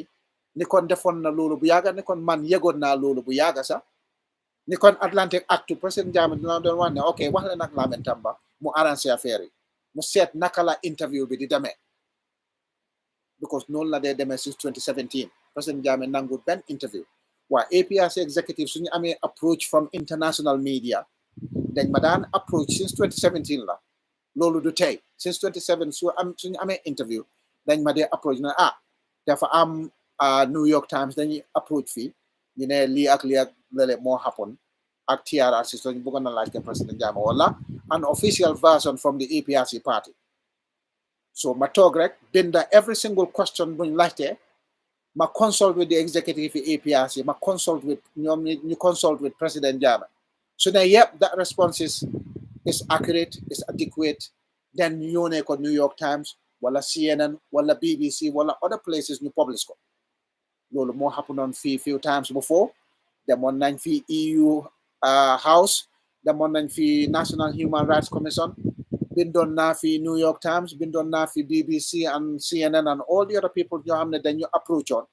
ni kon defoon na loolu bu yàgga ni kon man yëgoon naa loolu bu yàgga sax ni kon Atlantic ACTU président Jammeh dina doon wax ne ok wax leen ak Lamin Tamba mu arrangé affaire yi mu seet naka la interview bi di demee because noonu la dee demee since 2017 président Jammeh nangu benn interview waa APRC executive suñu amee approach from international media dañ ma daan approach since 2017 la loolu du tey since 2017 suñu amee interview dañ ma dee approach na dafa am New York Times dañuy approach fii ñu ne lii ak lële moo happen ak TRRC so ñu bëggoon na laaj ke président Jammeh wala an official version from the APRC party. So ma toog rek binda every single question buñ laajte ma consult with the executive APRC, ma consult with ñu consult with President Jammeh. So then, yep, that response is accurate, is adequate. Then ñu yónnee ko New York Times, wala CNN, wala BBC, wala other places ñu publish ko. Loolu moo happen on few times before. Demoon nañ fi EU House, demoon nañ fi National Human Rights Commission, bindoon naa fi New York Times, bindoon naa fi BBC and CNN and all the other people ñoo xam ne dañu approach on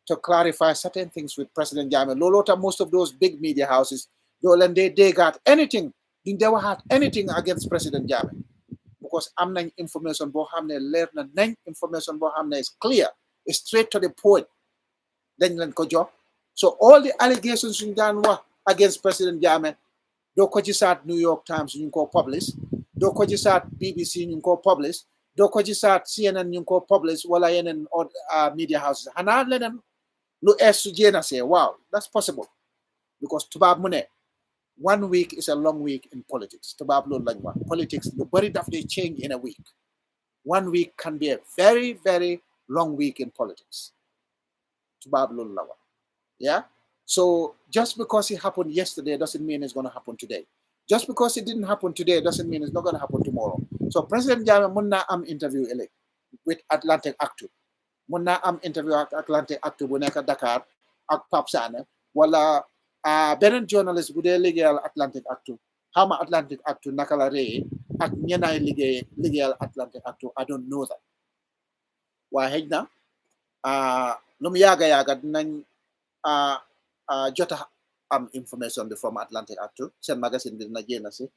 to clarify certain things with President Jammeh. Looloo tax most of those big media houses doo leen dee déggaat anything, duñ dee waxaat anything against President Jammeh because am nañ information boo xam ne leer na nañ, information boo xam ne is clear, is straight to the point, dañ leen ko jox. So all the allegations ñu daan wax against President Jammeh doo ko gisaat New York Times ñu ngi ko publish, doo ko gisaat BBC ñu ngi ko publish, doo ko gisaat CNN ñu ngi ko publish wala yeneen media houses. Xanaa leneen lu ees su jéena see wow, that's possible because tubaab mu ne 1 week is a long week in politics. Tubaab loolu lañ wax politics lu bari daf dey change in a week. 1 week can be a very, very long week in politics. Tubaab loolu la wax. Yeah? So just because it happened yesterday doesn't mean it's going to happen today. Just because it didn't happen today doesn't mean it's not going to happen tomorrow. So President Jammeh mun naa am interview ëllëg with Atlantic ACTU. Mun naa am interview ak Atlantic ACTU bu nekk Dakar ak Pape Sané wala beneen journalist bu dee liggéeyal Atlantic ACTU. Xama Atlantic ACTU naka la réyee ak ñenaay liggéeyal Atlantic ACTU. I don't know that. Waaye xëj na lu mu yaaga dinañ jota am information bi from Atlantic ACTU seen magazine bi dina génn si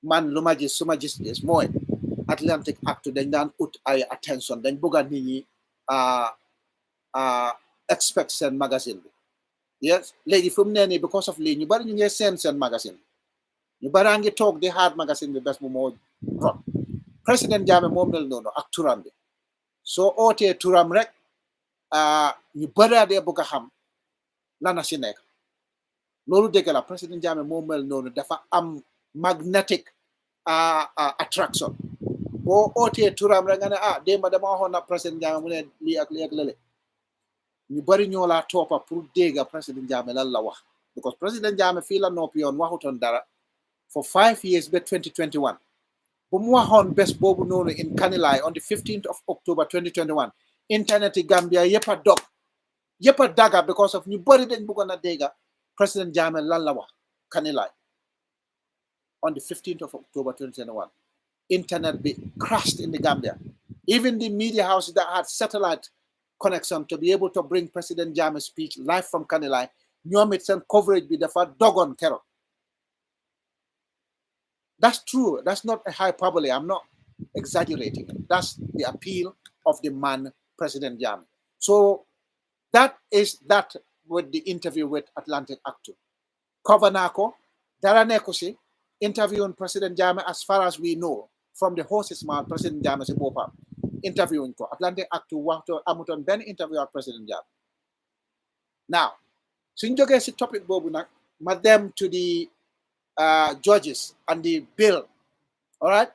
man lu ma gis su ma gis mooy Atlantic ACTU dañ daan ut ay attention dañ bëgg a nit ñi expect seen magazine bi. Yes léegi fu mu nee nii because of lii ñu bari ñu ngi seen magazine bi ñu bari ngi toog di xaar magazine bi bés bu moo rot. Président Jammeh moo mel noonu ak turam bi soo ootee turam rek ñu bari dee bëgg a xam lana si nekk. Loolu dëgg la Président Jammeh moo mel noonu dafa am magnetic attraction boo ootee turam rek nga ne démba dama waxoon na Président Jammeh mu ne lii ak lii ak lële ñu bari ñoo laa toppa pour dégg Président Jammeh lan la wax because Président Jammeh fii la noppi yoon waxutoon dara for 5 years ba 2021 bu mu waxoon bés boobu noonu in Kanilai on the 15th of October 2021 internet yi Gambia yëpp a dog yëpp a daga because of ñu bari dañ bëggoon a dégg President Jammeh lan la wax Kanilai on the 15th of October 2021 internet be crashed in the Gambia. Even the media houses that had satellite connection to be able to bring President Jammeh's speech live from Kanilai ñoom it seen coverage bi dafa dogon keroog. That's true. That's not a hyperbole. I'm not exaggerating. That's the appeal of the man, President Jammeh. So that is that with the interview with Atlantic ACTU. Kovanako, Daranekosi, interviewing President Jammeh as far as we know, from the horse's mouth, President Jammeh Sibopa, interviewing ko. Atlantic ACTU, waxto amuton ben interview ak President Jammeh. Now, suñ jógee si topic boobu nag, ma dem to the judges and the bill, all right?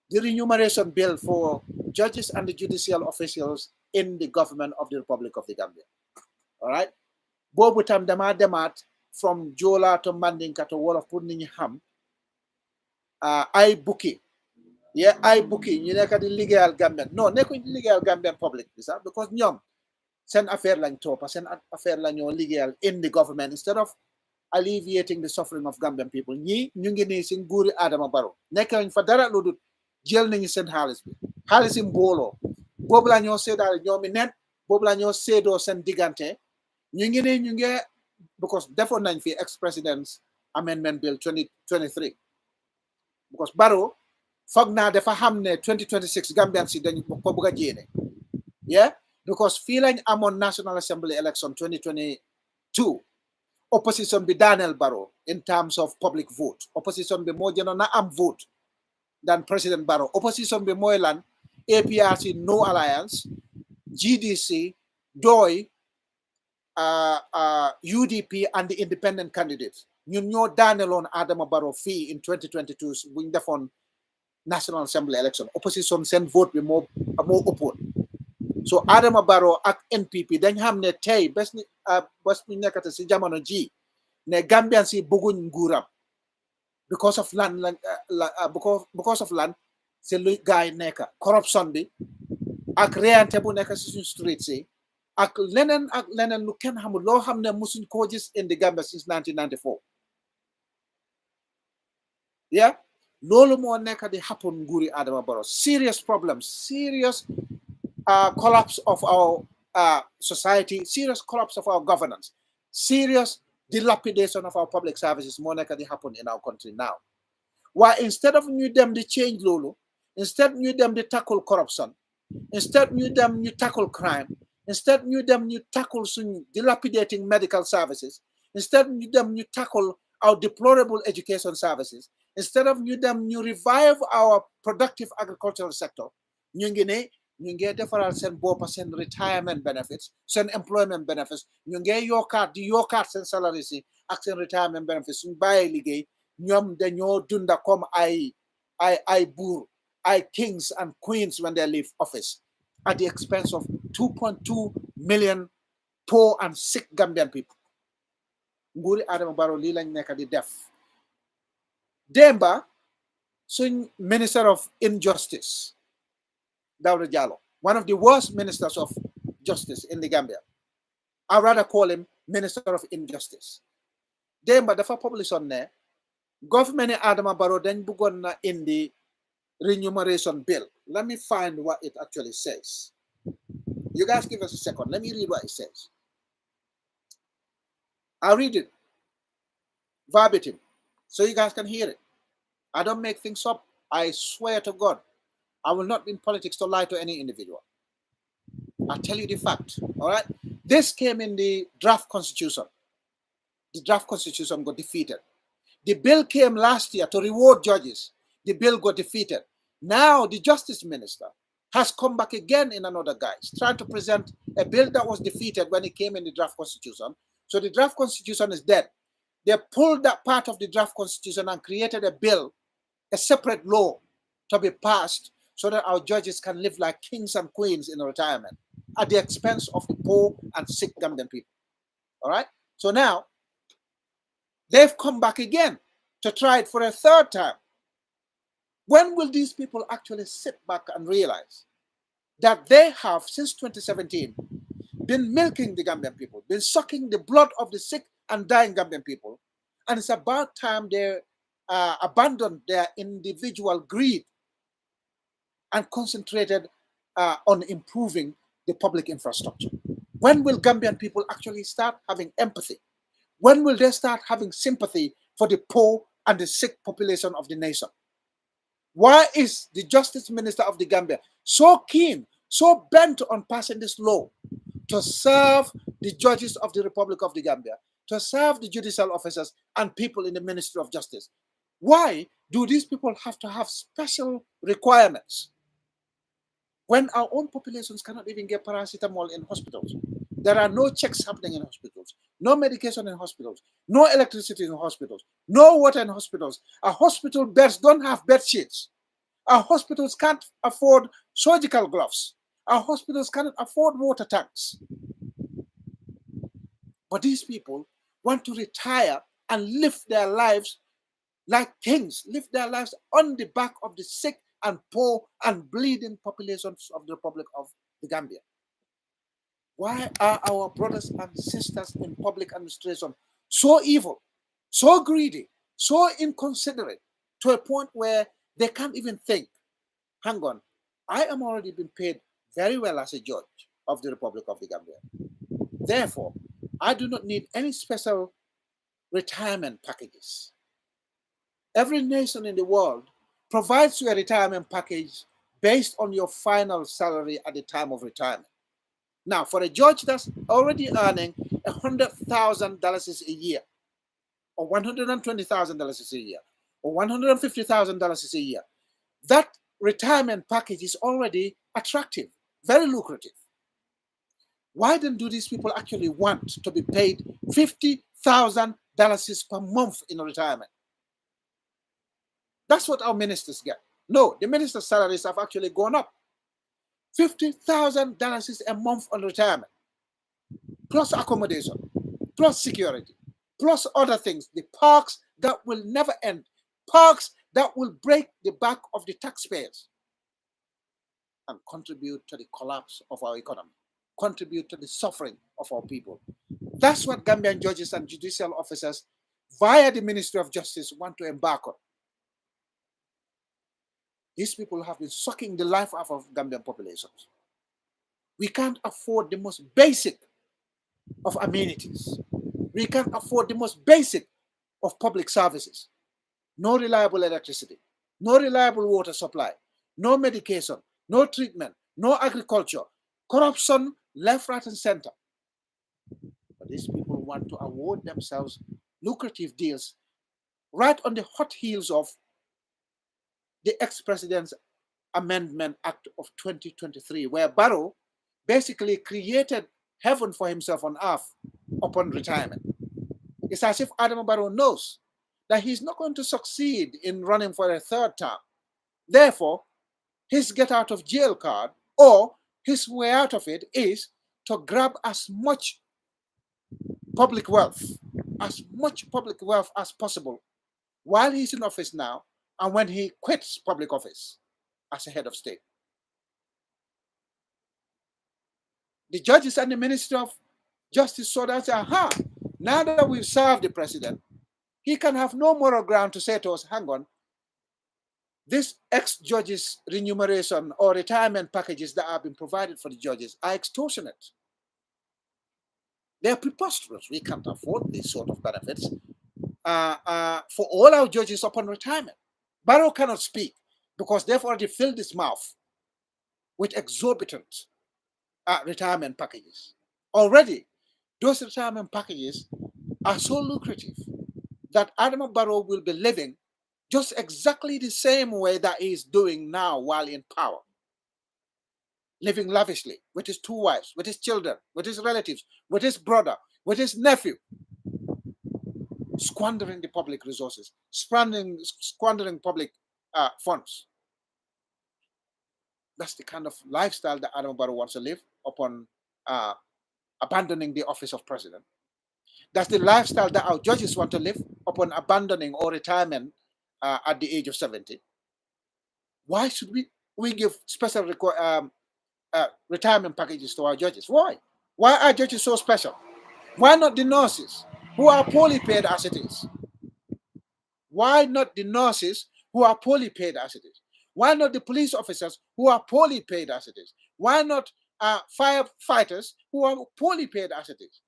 The renumeration bill for judges and the judicial officials in the government of the Republic of the Gambia, all right? Bobu tam dama demat from Jola to Mandinka to Wolof pour nit ñi xam ay bukki ay bukki ñu nekk di liggéeyal Gambian non nekkuñ di liggéeyal Gambian public bi sax because ñoom seen affaire lañ toppa seen affaire la ñoo liggéeyal in the government instead of alleviating the suffering of Gambian people. ñi ñu ngi nii si nguuri Adama Barrow nekkuñ fa dara lu dul jël nañu seen xaalis bi xaalisi mbooloo boobu la ñoo séedaale ñoomi nen boobu la ñoo séedoo seen diggante ñu ngi because defoon nañ fi ex-president's amendment bill 2023 because Barrow foog naa dafa xam ne 2026 Gambian si dañ ko bëgg a jéene yeah because fii lañ amoon National Assembly election 2022 opposition bi Daniel Barrow in terms of public vote opposition bi moo gënoon na am vote than President Barrow. Opposition be mooy lan APRC no alliance, GDC, DOI, UDP and the independent candidates ñun ñoo daaneloon Adama Barrow fii in 2022 buñ defoon National Assembly election opposition seen vote bi moo ëppoon so Adama Barrow ak NPP dañ xam ne tey bés bu nekkate si jamono ji ne Gambian si bëgguñ nguuram because of land because of land si lu gaay nekk corruption bi ak réante bu nekk si suñu street si ak leneen lu kenn xamul loo xam ne musuñ koo gis in the Gambia since 1994 yeah loolu moo nekk di happen nguuri Adama Barrow serious problems serious collapse of our society serious collapse of our governance serious dilapidation of our public services moo nekk di happen in our country now waaye instead of ñu dem di change loolu instead ñu dem di tackle corruption instead ñu dem ñu tackle crime instead ñu dem ñu tackle suñ dilapidating medical services instead ñu dem ñu tackle our deplorable education services instead of ñu dem ñu revive our productive agricultural sector ñu ngi defaral seen boppa seen retirement benefits seen employment benefits ñu ngi yokkaat seen salary si ak seen retirement benefits suñ bàyyee liggéey ñoom dañoo dunda comme ay buur ay kings and queens when they leave office at the expense of 2.2 million poor and sick Gambian people nguuri Adama Barrow lii lañ nekk di def Demba suñ minister of injustice Dawda Jallow, one of the worst ministers of justice in the Gambia. I rather call him Minister of Injustice. Demba dafa publish on there, government Adama Barrow then begun in the renumeration bill. Let me find what it actually says. You guys give us a second. Let me read what it says. I'll read it verbatim so you guys can hear it. I don't make things up. I swear to God. I will not be in politics to lie to any individual. I'll tell you the fact, all right? This came in the draft constitution. The draft constitution got defeated. The bill came last year to reward judges. The bill got defeated. Now the justice minister has come back again in another guise, trying to present a bill that was defeated when it came in the draft constitution. So the draft constitution is dead. They pulled that part of the draft constitution and created a bill, a separate law to be passed so that our judges can live like kings and queens in retirement at the expense of the poor and sick Gambian people. All right? So now, they've come back again to try it for a third time. When will these people actually sit back and realize that they have, since 2017, been milking the Gambian people, been sucking the blood of the sick and dying Gambian people, and it's about time they abandoned their individual greed and concentrated on improving the public infrastructure? When will Gambian people actually start having empathy? When will they start having sympathy for the poor and the sick population of the nation? Why is the Justice Minister of the Gambia so keen, so bent on passing this law to serve the judges of the Republic of the Gambia, to serve the judicial officers and people in the Ministry of Justice? Why do these people have to have special requirements when our own populations cannot even get paracetamol in hospitals? There are no checks happening in hospitals, no medication in hospitals, no electricity in hospitals, no water in hospitals. Our hospital beds don't have bed sheets. Our hospitals can't afford surgical gloves. Our hospitals cannot afford water tanks. But these people want to retire and live their lives like kings, live their lives on the back of the sick and poor and bleeding populations of the Republic of the Gambia. Why are our brothers and sisters in public administration so evil, so greedy, so inconsiderate, to a point where they can't even think, hang on, I am already being paid very well as a judge of the Republic of the Gambia. Therefore, I do not need any special retirement packages. Every nation in the world provides you a retirement package based on your final salary at the time of retirement. Now, for a judge that's already earning $100,000 a year, or $120,000 a year, or $150,000 a year, that retirement package is already attractive, very lucrative. Why then do these people actually want to be paid $50,000 per month in retirement. That's what our ministers get. No, the ministers' salaries have actually gone up. $50,000 a month on retirement, plus accommodation, plus security, plus other things. The parks that will never end, parks that will break the back of the taxpayers and contribute to the collapse of our economy, contribute to the suffering of our people. That's what Gambian judges and judicial officers via the Ministry of Justice want to embark on. These people have been sucking the life out of Gambian populations. We can't afford the most basic of amenities. We can't afford the most basic of public services. No reliable electricity, no reliable water supply, no medication, no treatment, no agriculture, corruption left, right, and center. But these people want to award themselves lucrative deals right on the hot heels of the ex-president's Amendment Act of 2023, where Barrow basically created heaven for himself on earth upon retirement. It's as if Adam Barrow knows that he's not going to succeed in running for a third term. Therefore, his get out of jail card or his way out of it is to grab as much public wealth as possible while he's in office now and when he quits public office as a head of state. The judges and the Ministry of Justice saw that and said, now that we've served the president, he can have no moral ground to say to us, hang on, these ex-judges' remuneration or retirement packages that have been provided for the judges are extortionate. They're preposterous. We can't afford these sort of benefits for all our judges upon retirement. Barrow cannot speak because they've already filled his mouth with exorbitant retirement packages. Already, those retirement packages are so lucrative that Adam Barrow will be living just exactly the same way that he is doing now while in power. Living lavishly with his 2 wives, with his children, with his relatives, with his brother, with his nephew. Squandering the public resources, squandering public funds. That's the kind of lifestyle that Adam Barrow wants to live upon abandoning the office of president. That's the lifestyle that our judges want to live upon abandoning or retirement at the age of 70. Why should we give special retirement packages to our judges? Why? Why are judges so special? Why not the nurses who are poorly paid as it is? Why not the nurses who are poorly paid as it is? Why not the police officers who are poorly paid as it is? Why not firefighters who are poorly paid as it is?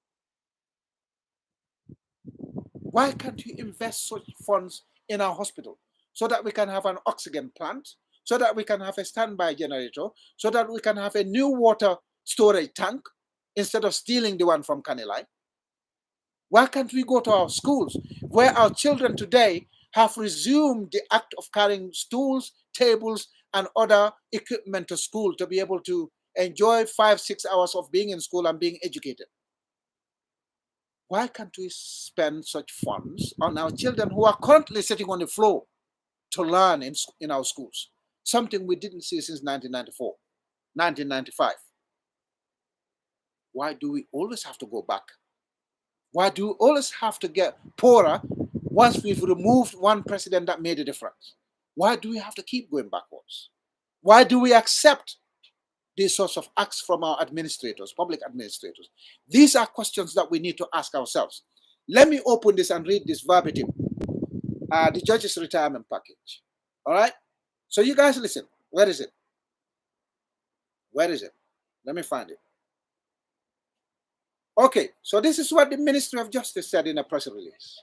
Why can't you invest such funds in our hospital so that we can have an oxygen plant, so that we can have a standby generator, so that we can have a new water storage tank instead of stealing the one from Kanilai? Why can't we go to our schools where our children today have resumed the act of carrying stools, tables, and other equipment to school to be able to enjoy 5-6 hours of being in school and being educated? Why can't we spend such funds on our children who are currently sitting on the floor to learn in our schools? Something we didn't see since 1994, 1995. Why do we always have to go back? Why do we always have to get poorer once we've removed one president that made a difference? Why do we have to keep going backwards? Why do we accept these sorts of acts from our administrators, public administrators? These are questions that we need to ask ourselves. Let me open this and read this verbatim. The judge's retirement package. All right? So you guys listen. Where is it? Where is it? Let me find it. Okay, so this is what the Ministry of Justice said in a press release.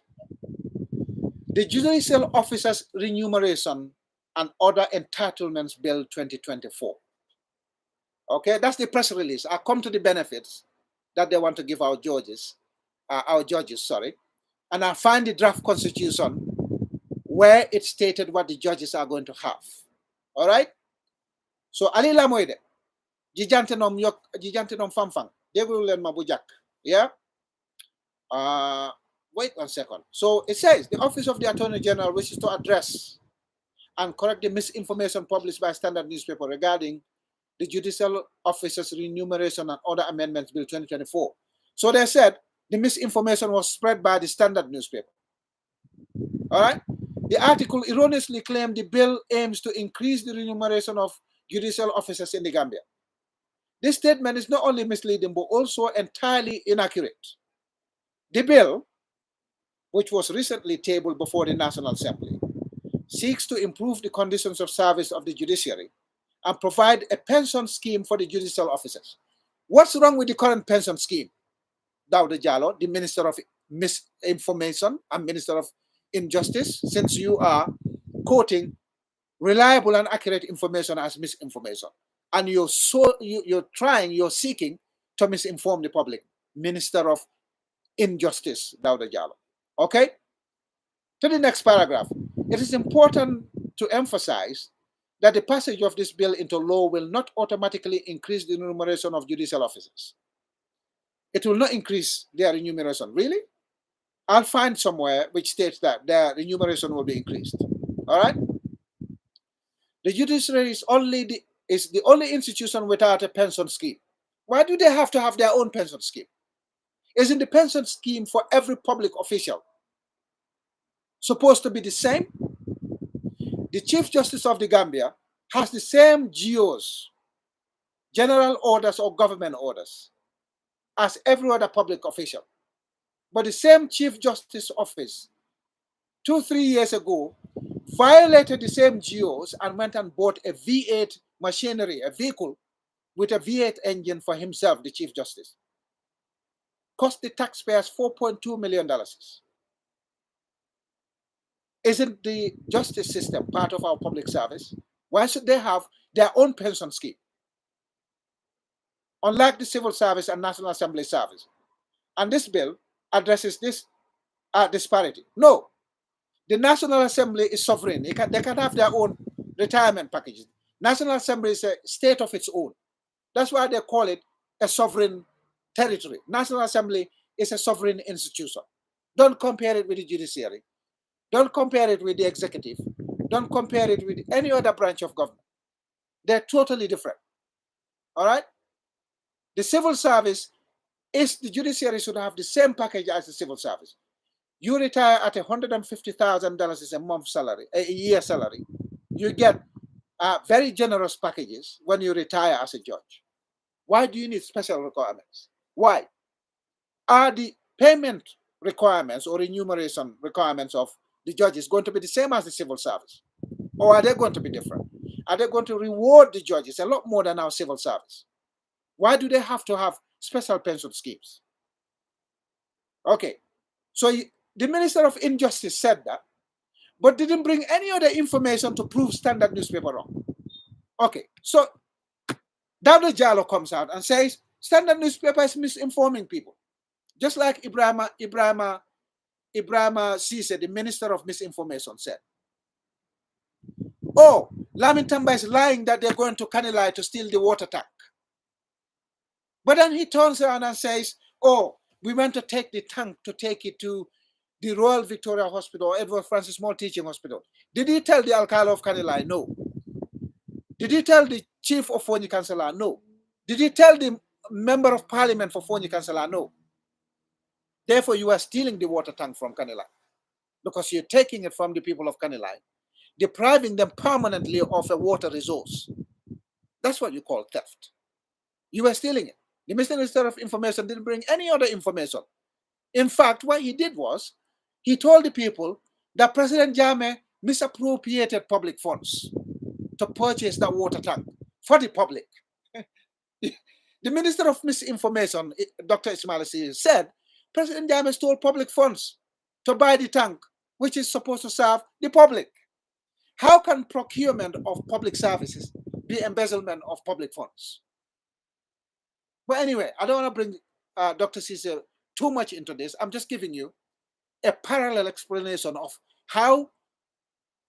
The Judicial Officers Remuneration and Other Entitlements Bill 2024. Okay, that's the press release. I'll come to the benefits that they want to give our judges, and I'll find the draft constitution where it stated what the judges are going to have. All right? So, Ali Lamoide, Jijante nom famfang, deglu len ma bu jak. Yeah? Wait 1 second. So it says the Office of the Attorney General wishes to address and correct the misinformation published by Standard newspaper regarding the Judicial Officers Remuneration and Other Amendments Bill 2024. So they said the misinformation was spread by the Standard newspaper. All right. The article erroneously claimed the bill aims to increase the remuneration of judicial officers in the Gambia. This statement is not only misleading but also entirely inaccurate. The bill, which was recently tabled before the National Assembly, seeks to improve the conditions of service of the judiciary and provide a pension scheme for the judicial officers. What's wrong with the current pension scheme? Dawda Jallow, the Minister of Misinformation and Minister of Injustice, since you are quoting reliable and accurate information as misinformation, and you're seeking to misinform the public. Minister of Injustice, Dawda Jallow. Okay? To the next paragraph. It is important to emphasize that the passage of this bill into law will not automatically increase the remuneration of judicial officers. It will not increase their remuneration. Really? I'll find somewhere which states that their remuneration will be increased. All right? The judiciary is the only institution without a pension scheme. Why do they have to have their own pension scheme? Isn't the pension scheme for every public official supposed to be the same? The Chief Justice of the Gambia has the same GOs, general orders or government orders, as every other public official. But the same Chief Justice Office 2-3 years ago violated the same GOs and went and bought a V8 machinery, a vehicle with a V8 engine for himself, the Chief Justice. Cost the taxpayers $4.2 million. Isn't the justice system part of our public service? Why should they have their own pension scheme? Unlike the civil service and National Assembly service. And this bill addresses this disparity. No, the National Assembly is sovereign. They can have their own retirement packages. National Assembly is a state of its own. That's why they call it a sovereign territory. National Assembly is a sovereign institution. Don't compare it with the judiciary. Don't compare it with the executive. Don't compare it with any other branch of government. They're totally different. All right? The civil service is the judiciary should have the same package as the civil service. You retire at $150,000 is a month salary, a year salary. You get very generous packages when you retire as a judge. Why do you need special requirements? Why? Are the payment requirements or remuneration requirements of the judges going to be the same as the civil service? Or are they going to be different? Are they going to reward the judges a lot more than our civil service? Why do they have to have special pension schemes? Okay, so the Minister of Injustice said that, but didn't bring any other information to prove Standard newspaper wrong. Okay, so Dawda Jallow comes out and says Standard newspaper is misinforming people. Just like Ibrahima Cisse, the Minister of Misinformation, said. Oh, Lamin Tamba is lying that they're going to Kanilai to steal the water tank. But then he turns around and says, oh, we went to take the tank to take it to the Royal Victoria Hospital or Edward Francis Small Teaching Hospital. Did he tell the Alcalde of Kanilai? No. Did he tell the Chief of Fonyi Councillor? No. Did he tell the Member of Parliament for Fonyi Councillor? No. Therefore, you are stealing the water tank from Kanilai because you're taking it from the people of Kanilai, depriving them permanently of a water resource. That's what you call theft. You are stealing it. The Minister of Information didn't bring any other information. In fact, what he did was, he told the people that President Jammeh misappropriated public funds to purchase that water tank for the public. The Minister of Misinformation, Dr. Ismail Assisi, said President Jammeh stole public funds to buy the tank, which is supposed to serve the public. How can procurement of public services be embezzlement of public funds? But anyway, I don't want to bring Dr. Cisse too much into this. I'm just giving you a parallel explanation of how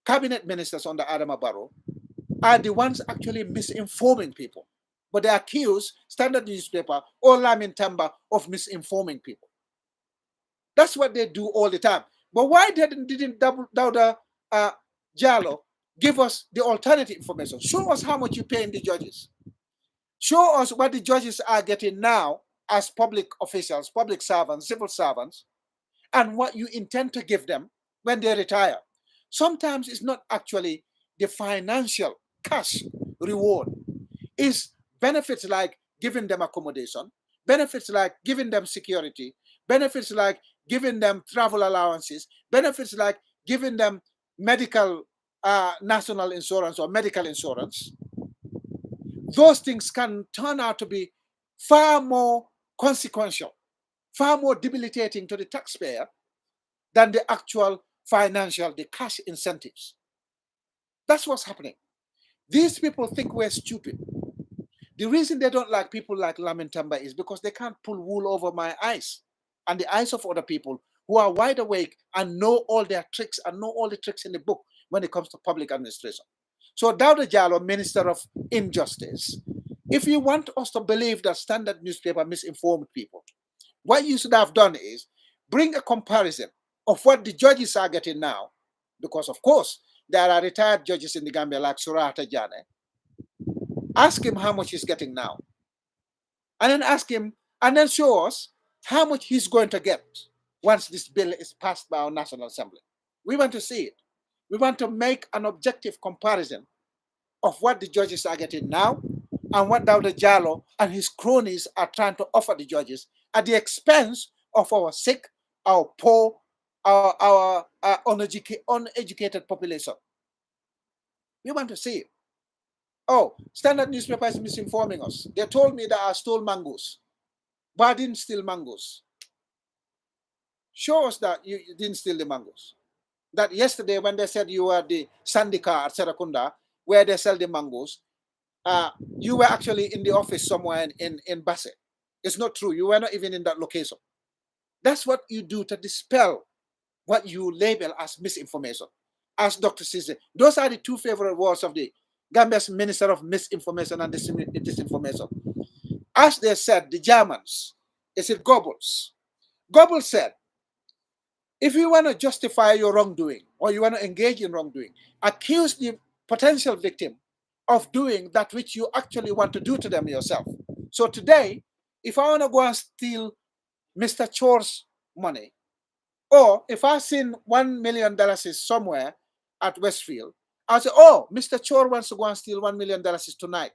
cabinet ministers under Adama Barrow are the ones actually misinforming people. But they accuse Standard newspaper or Lamin Tamba of misinforming people. That's what they do all the time. But why didn't Dawda Jallow give us the alternative information? Show us how much you pay in the judges. Show us what the judges are getting now as public officials, public servants, civil servants, and what you intend to give them when they retire. Sometimes it's not actually the financial cash reward. It's benefits like giving them accommodation, benefits like giving them security, benefits like giving them travel allowances, benefits like giving them medical national insurance or medical insurance. Those things can turn out to be far more consequential, far more debilitating to the taxpayer than the actual financial, the cash incentives. That's what's happening. These people think we're stupid. The reason they don't like people like Lamin Tamba is because they can't pull wool over my eyes and the eyes of other people who are wide awake and know all their tricks and know all the tricks in the book when it comes to public administration. So Dawda Jallow, Minister of Injustice, if you want us to believe that Standard newspaper misinformed people, what you should have done is bring a comparison of what the judges are getting now, because of course there are retired judges in the Gambia like Surata Jammeh. Ask him how much he's getting now, and then ask him, and then show us how much he's going to get once this bill is passed by our National Assembly. We want to see it. We want to make an objective comparison of what the judges are getting now and what Dawda Jallow and his cronies are trying to offer the judges at the expense of our sick, our poor, our uneducated population. We want to see it. Oh, Standard newspaper is misinforming us. They told me that I stole mangoes, but I didn't steal mangoes. Show us that you didn't steal the mangoes. That yesterday when they said you were the Sandika at Serakunda, where they sell the mangoes, you were actually in the office somewhere in Basse. It's not true. You were not even in that location. That's what you do to dispel what you label as misinformation. As Dr. Cisse, those are the two favorite words of the Gambia's Minister of Misinformation and Disinformation. As they said, the Germans, is it Goebbels? Goebbels said, if you want to justify your wrongdoing or you want to engage in wrongdoing, accuse the potential victim of doing that which you actually want to do to them yourself. So today, if I want to go and steal Mr. Chore's money, or if I seen $1 million somewhere at Westfield, I'll say, oh, Mr. Chore wants to go and steal $1 million tonight.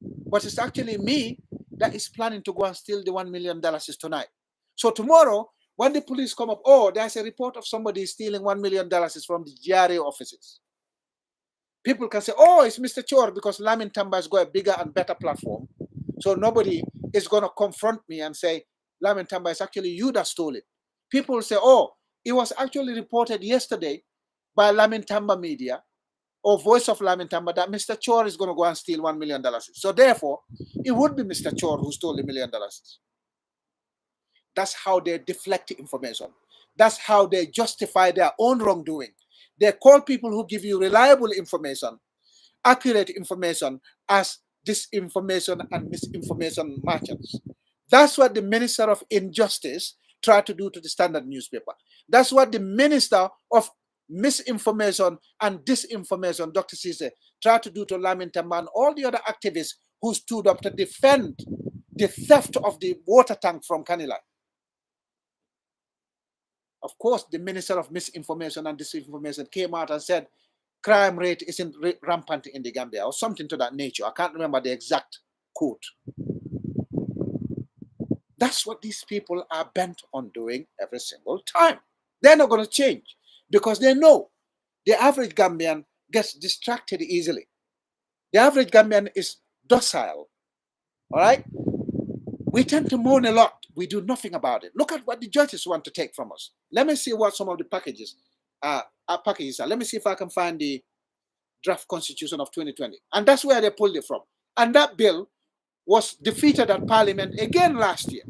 But it's actually me that is planning to go and steal the $1 million tonight. So tomorrow, when the police come up, oh, there's a report of somebody stealing $1 million from the GRA offices. People can say, oh, it's Mr. Chore because Lamin Tamba has got a bigger and better platform. So nobody is going to confront me and say, Lamin Tamba, it's actually you that stole it. People say, oh, it was actually reported yesterday by Lamin Tamba Media or Voice of Lamin Tamba that Mr. Chore is going to go and steal $1 million. So therefore, it would be Mr. Chore who stole the $1 million. That's how they deflect information. That's how they justify their own wrongdoing. They call people who give you reliable information, accurate information, as disinformation and misinformation merchants. That's what the Minister of Injustice tried to do to the Standard newspaper. That's what the Minister of Misinformation and Disinformation, Dr. Cisse, tried to do to Lamin Tamba and all the other activists who stood up to defend the theft of the water tank from Kanilai. Of course, the Minister of Misinformation and Disinformation came out and said crime rate isn't rampant in the Gambia or something to that nature. I can't remember the exact quote. That's what these people are bent on doing every single time. They're not going to change because they know the average Gambian gets distracted easily. The average Gambian is docile. All right? We tend to moan a lot. We do nothing about it. Look at what the judges want to take from us. Let me see what some of the packages are. Let me see if I can find the draft constitution of 2020. And that's where they pulled it from. And that bill was defeated at Parliament again last year.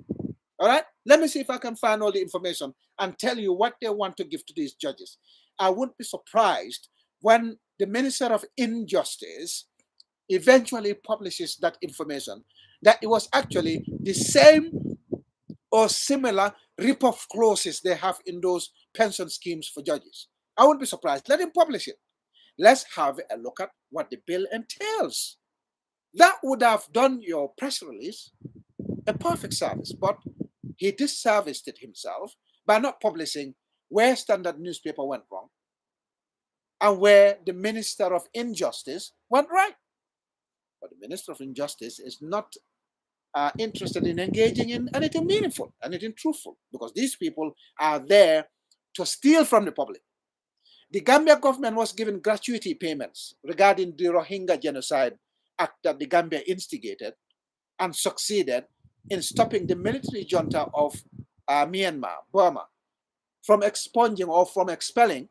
All right? Let me see if I can find all the information and tell you what they want to give to these judges. I wouldn't be surprised when the Minister of Injustice eventually publishes that information, that it was actually the same or similar rip-off clauses they have in those pension schemes for judges. I wouldn't be surprised. Let him publish it. Let's have a look at what the bill entails. That would have done your press release a perfect service, but he disserviced it himself by not publishing where Standard newspaper went wrong and where the Minister of Injustice went right. But the Minister of Injustice is not interested in engaging in anything meaningful, anything truthful, because these people are there to steal from the public. The Gambia government was given gratuity payments regarding the Rohingya genocide act that the Gambia instigated and succeeded in stopping the military junta of Myanmar, Burma, from expunging or from expelling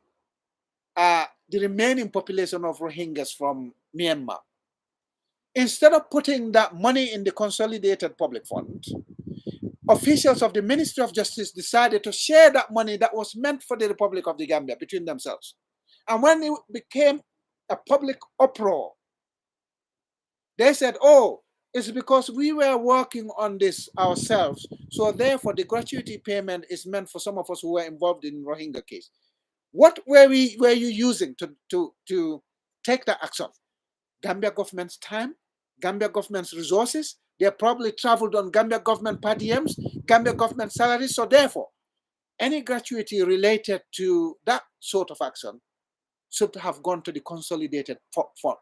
the remaining population of Rohingyas from Myanmar. Instead of putting that money in the consolidated public fund, officials of the Ministry of Justice decided to share that money that was meant for the Republic of the Gambia between themselves. And when it became a public uproar, they said, oh, it's because we were working on this ourselves, so therefore the gratuity payment is meant for some of us who were involved in Rohingya case. What were you using to take that action? Gambia government's time, Gambia government's resources. They probably traveled on Gambia government per diems, Gambia government salaries. So therefore, any gratuity related to that sort of action should have gone to the consolidated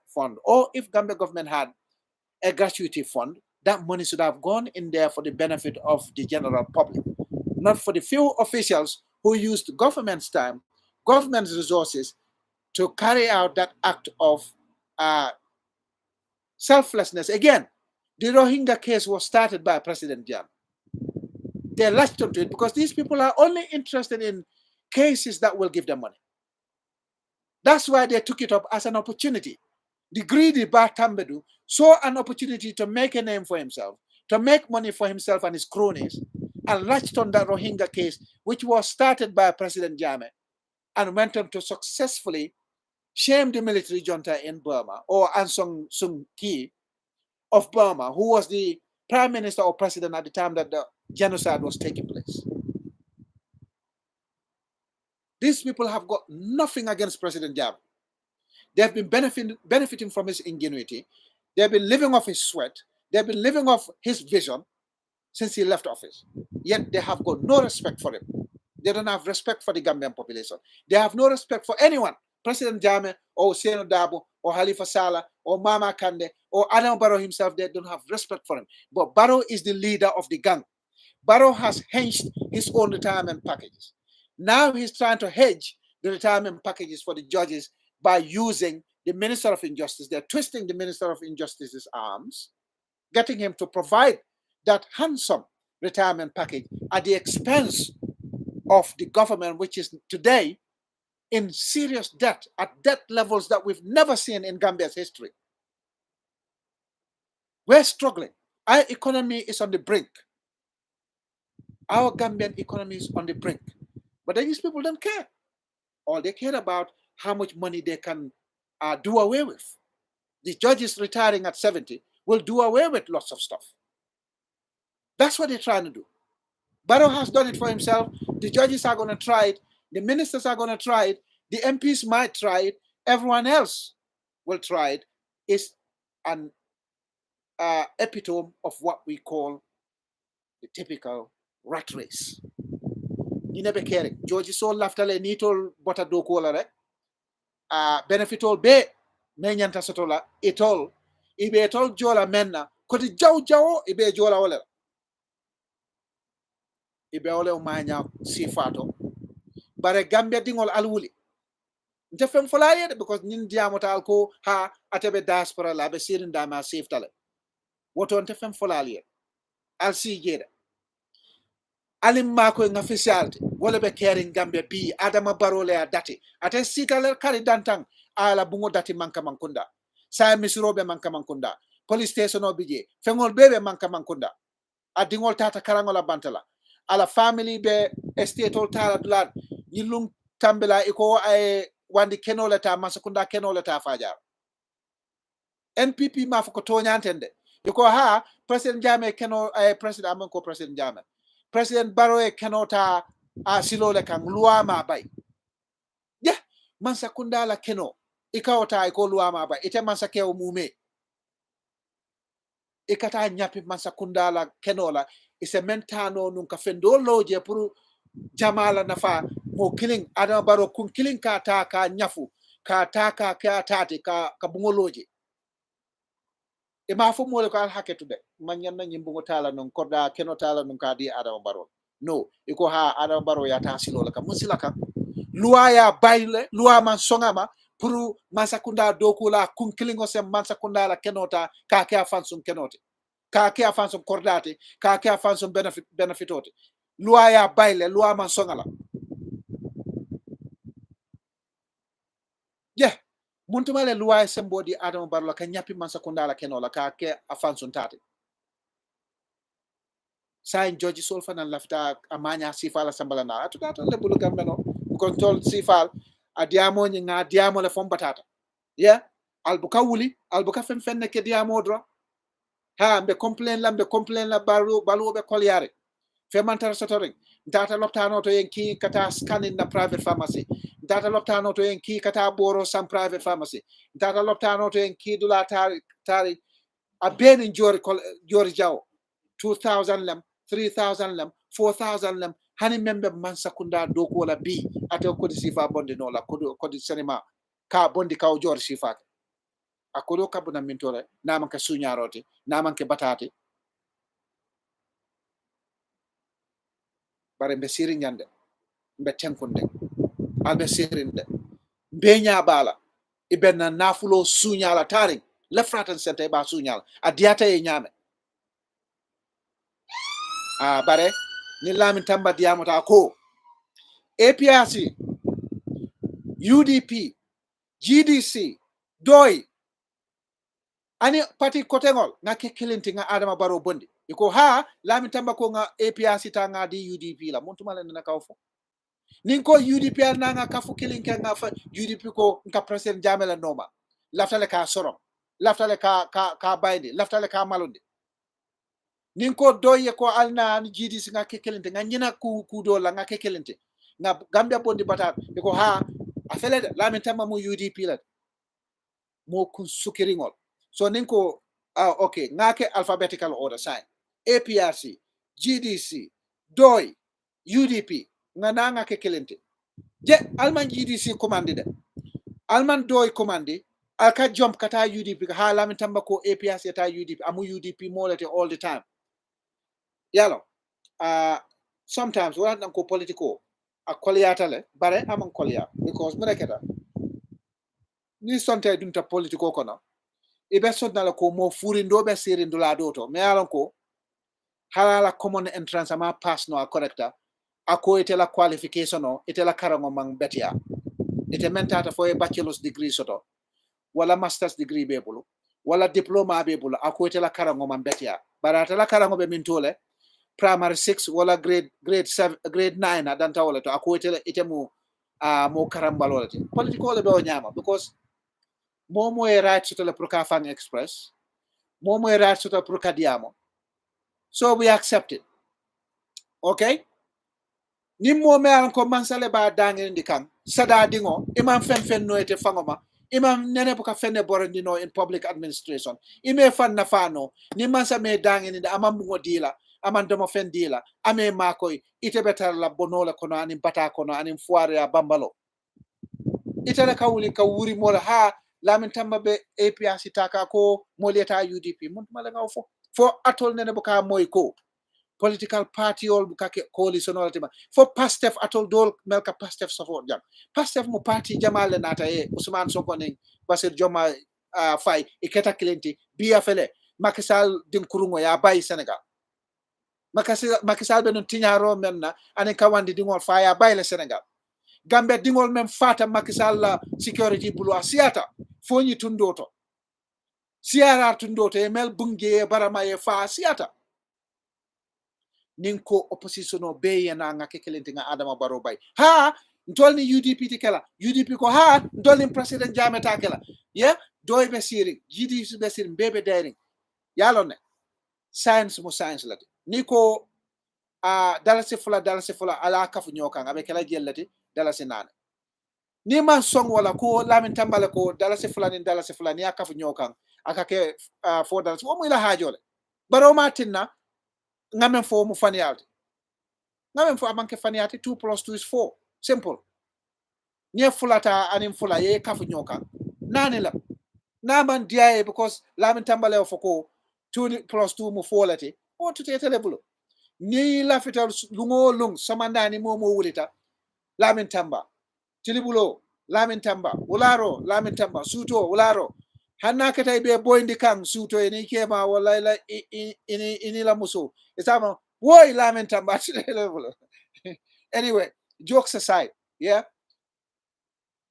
fund. Or if Gambia government had a gratuity fund, that money should have gone in there for the benefit of the general public, not for the few officials who used government's time, government's resources to carry out that act of selflessness. Again, the Rohingya case was started by President Jammeh. They latched onto it because these people are only interested in cases that will give them money. That's why they took it up as an opportunity. The greedy Batambedu saw an opportunity to make a name for himself, to make money for himself and his cronies, and latched on that Rohingya case, which was started by President Jammeh, and went on to successfully shame the military junta in Burma, or Aung San Suu Kyi of Burma, who was the prime minister or president at the time that the genocide was taking place. These people have got nothing against President Jammeh. They have been benefiting from his ingenuity. They have been living off his sweat. They have been living off his vision since he left office. Yet they have got no respect for him. They don't have respect for the Gambian population. They have no respect for anyone. President Jammeh or Senou Dabo or Halifa Sallah or Mama Kande or Adam Barrow himself, they don't have respect for him. But Barrow is the leader of the gang. Barrow has hedged his own retirement packages. Now he's trying to hedge the retirement packages for the judges by using the Minister of Injustice. They're twisting the Minister of Injustice's arms, getting him to provide that handsome retirement package at the expense of the government, which is today in serious debt, at debt levels that we've never seen in Gambia's history. We're struggling. Our economy is on the brink. Our Gambian economy is on the brink. But these people don't care. All they care about how much money they can do away with. The judges retiring at 70 will do away with lots of stuff. That's what they're trying to do. Barrow has done it for himself. The judges are going to try it. The ministers are going to try it. The MPs might try it. Everyone else will try it. It's an epitome of what we call the typical rat race. You never caring. George so laftale nitol bota do ko la rek. Benefitol be menyanta sotola etol ibe etol jola menna koti jaw jawo ibe jola wala ibe ole o manya sifato bare Gambia dingol alwuli ndefem folaye because nin diamotal ko ha atebe diaspora la be sirin dama siftale woto ndefem folaye al si jeda alim mako nga officiality wala be caring Gambia bi Adama Barrow le dati ate sitale kari dantang ala bungo dati manka mankunda sa misrobe manka mankunda police station obije fengol bebe manka mankunda adingol tata karangola bantala ala family be estate ol tala dulad yilum tambela iko ay wandi kenola ta masakunda kenola ta fajar NPP ma fuko to nyantende yiko ha president Jammeh keno ay president amon ko president Jammeh President Barrow e kenota a silole kan loi ma bay yeah man sakunda la keno ikawta e ko loi ma bay ite man sakew mume ikata nyapi man sakunda la kenola ise mentano nun ka fendo loje pour jamala nafa mo killing Adama Barrow kun killing ka ta ka nyafu ka ta ka tati ka bungoloje e ma fo mo le ko al haketude man yanna nyimbugo tala non korda keno tala non ka di Adama Barrow no iko ha Adama Barrow ya ta silola ka musila ka loi ya bayle loi man songama pour mansakunda dokula kun kilingo sem mansakunda la kenota ka ke afansum kenote ka ke afansum kordate ka ke afansum benefitote loi ya bayle loi man songala yeah muntuma le loi sembodi Adama Barrow ka nyapi mansakunda la kenola ka ke afansum tate sain joji sol fanan lafta amanya sifala sambala na atata le bulu gambeno control sifal a diamo ni nga diamo le fom batata yeah albuka wuli albuka fen fen ke diamo dro ha be complain la balu be kolyare fe mantar sotoring data loptano to yen ki kata scanning na private pharmacy data loptano to yen ki kata boro sam private pharmacy data loptano to yen ki dula tari a ben jori jaw 2000 lem 3000 lem 4000 lem hani membe man sakunda doko la bi ato kodi sifa bonde no la kodi cinema ka bondi kaw jor sifa akodo kabuna mintore naman ka suñarote naman ke batate bare be siri nyande be tenkunde albe sirinde be nya bala ibenna nafulo suñala tari le fratan sente ba suñala adiata e nyame bare ni lamin tamba diamota ko APRC UDP GDC doy ani parti kotengol nga kekelinti nga Adama Barrow bondi iko ha lamin tamba ko nga APRC ta nga di UDP la montuma len na kawfo nin ko UDP na nga kafu kilinke nga fa UDP ko nga president Jammeh la noma laftale ka sorom laftale ka bayde laftale ka malonde nin ko doye ko alna ni GDC nga kekelinti nga nyina ku do la nga kekelinti nga Gambia bondi batat iko ha afele lamin tamba mu UDP la mo kun sukiringol so ninko okay ngake alphabetical order sign APRC GDC doy UDP nga nga kekelente je alman GDC commande de alman doy commande alka jump kata UDP ha lamin tamba ko APRC ta UDP amu UDP molete all the time yalo sometimes wala nan ko politico a koliyata le bare amon koliya because mreketa ni sonte dunta politico kono ibe sodnala ko mo furindo be serindo la doto me alon ko halala common entrance ama pass no a correcta ako ite la qualification no ite la karango mang betia ite mentata fo e bachelor's degree soto wala master's degree be bulu wala diploma be bulu ako ite la karango mang betia barata la karango be mintole primary 6 wala grade 7 grade 9 adanta wala to ako ite mo mo karambalo lati political le do nyama because momo e right soto le proka fan express momo e right soto proka diamo so we accept it okay ni mo me an ko mansale ba dangen ndi kan sada dingo imam fen no ete fangoma imam nene buka fenne borandi no in public administration ime fan na fano ni mansa me dangen ndi amam ngo dila aman domo fen dila ame makoy ite betar la bonola kono anim bata kono anim foire ya bambalo ite la kawuli ka wuri mola ha lamin tamba be APRC taka ko molieta UDP mun mala ngaw fo atol nene buka moy ko political party all buka coalition all tema fo pastef atol dol melka pastef support jam pastef mo party jamale nata e Ousmane Sonko ning Basir Joma fay iketa klenti biya fele Macky Sall din kurungo ya bay Senegal Macky Sall be non tiñaro menna anen kawandi dingol fa ya bay le Senegal Gambia dingol men fata Macky Sall la security bulu asiata foni tundoto siara tundoto e mel bunge barama e fa asiata ninko opposition o be yana nga kekelente nga Adama Barrow bay ha ntolni UDP tikela UDP ko ha ntolni president Jammeh takela yeah doy be siri GDP be siri bebe daring yalo ne science mo science la niko dalasi fula ala kafu nyokan abe kala jellati dalasi nane ni man song wala ko lamin tambale ko dalasi fula ni akafu nyokan akake fo dalasi o muy la hajole baro matinna ngamen fo mu faniyalti ngamen fo amanke faniyati 2 plus 2 is 4 simple ni fulata anim fula ye kafu nyokan nane la naman diaye because lamin tambale fo ko 2 plus 2 mu folati o tutete lebulo ni la fital lungo lung samandani momo wulita lamin tamba tilibulo lamin tamba wularo lamin tamba suto wularo hanna kata be boyndi kan suto eni kema wala la ini la muso isama woy lamin tamba tilibulo anyway jokes aside yeah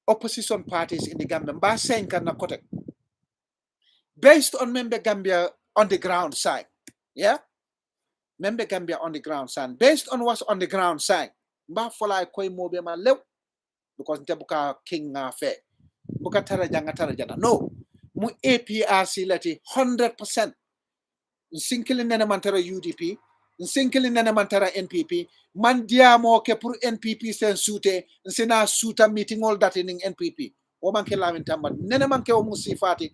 opposition parties in the Gambia ba senka na kote based on member Gambia on the ground side yeah member Gambia on the ground side based on what's on the ground side ba fola koy mobe ma lew because nte buka king fe buka tara jana no mu APRC lati 100% nsinkili nene mantara UDP nsinkili nene mantara NPP man diamo ke pour NPP sen soute nsina suta meeting all that in NPP o manke lamin tamba nene manke o musifati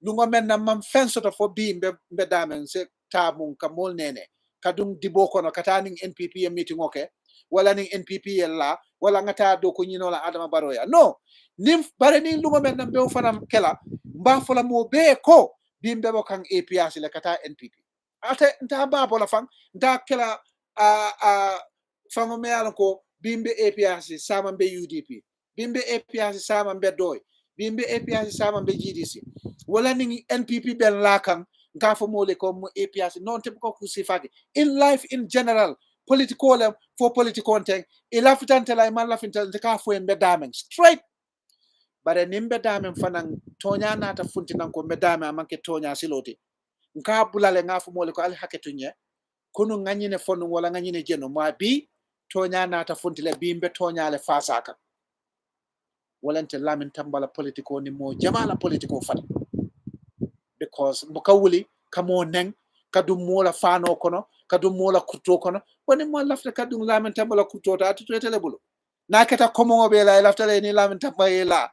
lungo men na man fen soto fo bi mbe damen se tabun ka mol nene kadum dibo kono kataning NPP meeting okay wala ning NPP la wala ngata do ko nyino la Adama Baroya no nim bare ni lungo men na be fanam kela mba fola mo be ko bimbe bo kan APRC le kata NPP ate nta ba bola fang nta kela fango me alon ko bimbe APRC sama be UDP bimbe APRC sama be doy bimbe APRC sama be GDC wala ning NPP ben la kan nka fo mo le ko mo APRC non te ko kusifati in life in general political for political thing ilafitante la man lafintante ka fo en be damen straight bare nimbe damen fanan tonya nata funtinan ko be damen manke tonya siloti nka bulale ngafu mole ko al haketunye kunu nganyine fonu wala nganyine jeno ma bi tonya nata funtile bimbe tonya le fasaka walante lamin tambala political ni mo jamala political fat because mukawuli kamo neng kadum mola fano kono kadum mola kuto kono woni mo lafta kadum lamin tambala kuto ta to telebulo nakata komo be la lafta ni lamin tambaya la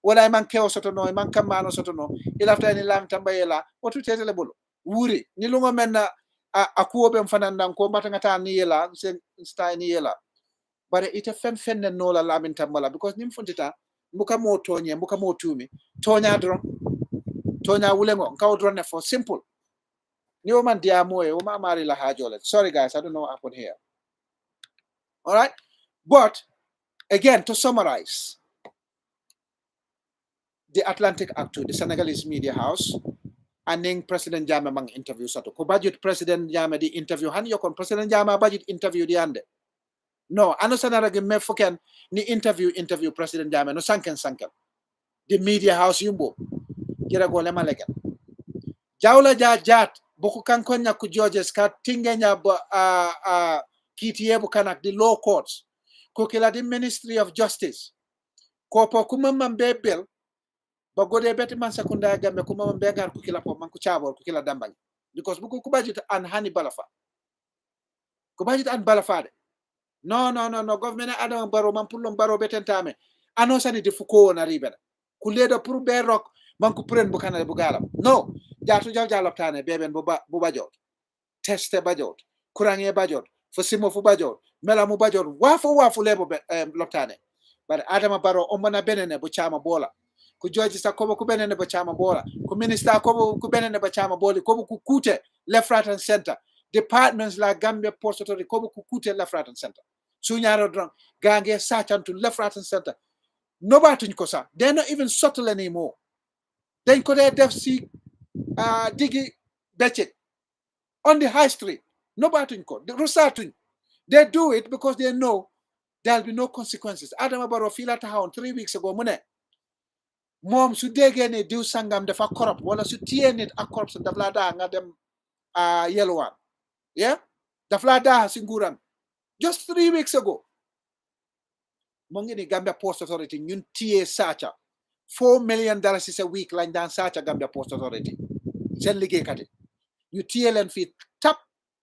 wala man kew soto no man kamano soto no ilafta ni lamin tambaya la o to telebulo wuri ni lungo menna akuo be fanandan ko matangata ni yela sen stay ni yela bare ite fenne no la lamin tambala because nim funtita muka mo tonye muka mo tumi tonya dron tonya wulengo kaw drone for simple ni o man diamo e o ma mari la hajole sorry guys I don't know what happened here all right but again to summarize the Atlantic ACTU the Senegalese media house aning President Jammeh mang interview sato ko budget President Jammeh di interview han yokon President Jammeh budget interview di ande no ano sanara ge me foken ni interview President Jammeh no sanken the media house yumbo jira go le malegen jawla jat boku kankon nyaku Georges ka tingenya ba kitiye bu kanak di law courts ko kila di Ministry of Justice ko po kuma mambe bel ba gode beti man sakunda gambe kuma mambe gar ko kila po man ko chabor ko kila dambang because buku ko budget an hani balafa ko budget an balafa de no government Adama Barrow man pullon Barrow betentame anonsani de fuko na ribena ku leda pour be rock man ko pren bu kanale bu galam no jaatu jaw loptane beben bu bajot teste bajot kurange bajot fo simo fu bajot mela mu bajot wafu lebo loptane bare Adama Barrow o mona benene bu chama bola ku George sa ko bu benene bu chama bola ku minister ko bu benene bu chama boli ko bu kute left right and center departments la Gambia Post Authority ko bu kute left right and center suñaro drang gange sachantu left right and center nobody ko sa they're not even subtle anymore then ko they def si digi bechet on the high street nobody ko rusatun they do it because they know there'll be no consequences Adama Barrow fila tahaw 3 weeks ago mune mom su dege ne diw sangam dafa corrupt wala su tiye nit ak corruption daf la da nga dem yelwan yeah daf la da si nguram just 3 weeks ago mo ngi ni Gambia Post Authority ñun tiye sacha $4 million is a week lañ daan sacha Gambia Post Authority seen liggéeykat yi ñu tiye leen fii tap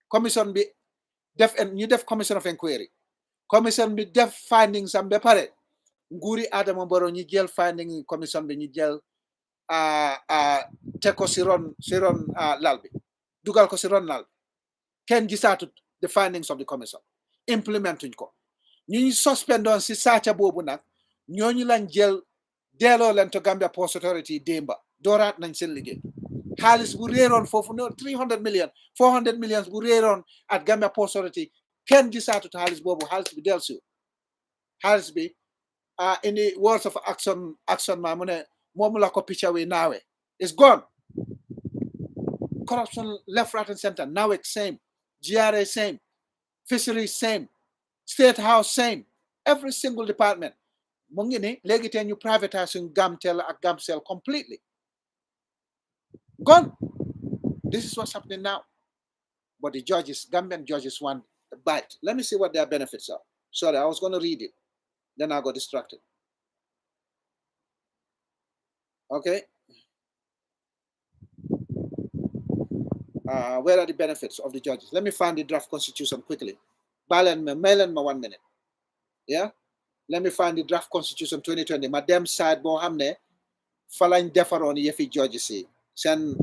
commission bi ñu def commission of inquiry commission bi def findings am ba pare nguuri Adama Barrow ñu jël finding commission bi ñu jël teg ko si ron lal bi dugal ko si ron lal kenn gisaatut the findings of the commission implementuñ ko ñu suspendoon si saaca boobu nag ñooñu lañ jël delloo leen to Gambia Ports Authority démba dooraat nañ seen liggéey xaalis bu réeroon foofu no 300 million 400 millions bu réeroon at Gambia Ports Authority kenn gisaatut xaalis boobu xaalis bi dellusi xaalis bi in the words of action ma mu ne moom la ko picture wi naawe it's gone. Corruption left, right, and center. NAWEC same, GRA same, fisheries same, state house same, every single department. Mu ngi ni léegi tey ñu privatize suñ Gamtel ak Gamcel completely gone. This is what's happening now. But the judges, Gambian judges, want a bite. Let me see what their benefits are. Sorry, I was going to read it, then I got distracted. Okay. Where are the benefits of the judges? Let me find the draft constitution quickly. Mailen ma 1 minute. Yeah? Let me find the draft constitution 2020. Ma dem side bo xamne fa lañ defaron yefi judges yi sen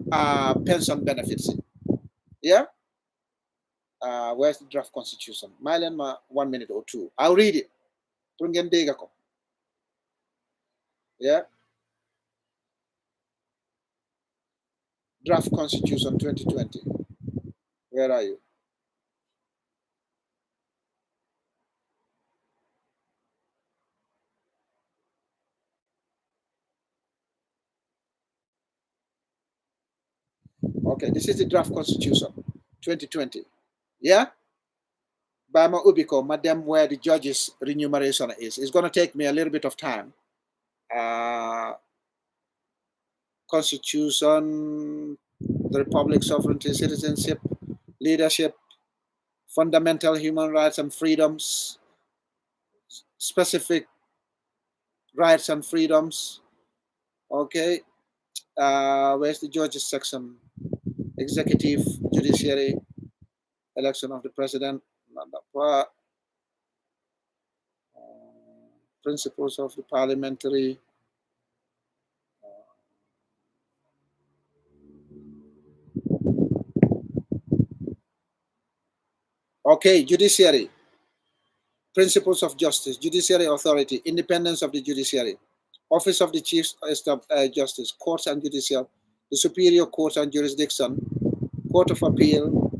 pension benefits. Yeah? Where's the draft constitution? Mailen ma 1 minute or two. I'll read it. Pour ngeen dégg ko. Yeah? Draft Constitution 2020. Where are you? Okay, this is the Draft Constitution 2020. Yeah? Bama Ubiko, Madam, where the judges' remuneration is. It's going to take me a little bit of time. Constitution, the Republic, sovereignty, citizenship, leadership, fundamental human rights and freedoms, specific rights and freedoms. Okay. Where's the judges section? Executive, judiciary, election of the president, principles of the parliamentary. Okay, judiciary, principles of justice, judiciary authority, independence of the judiciary, office of the chief justice, courts and judicial, the superior courts and jurisdiction, court of appeal,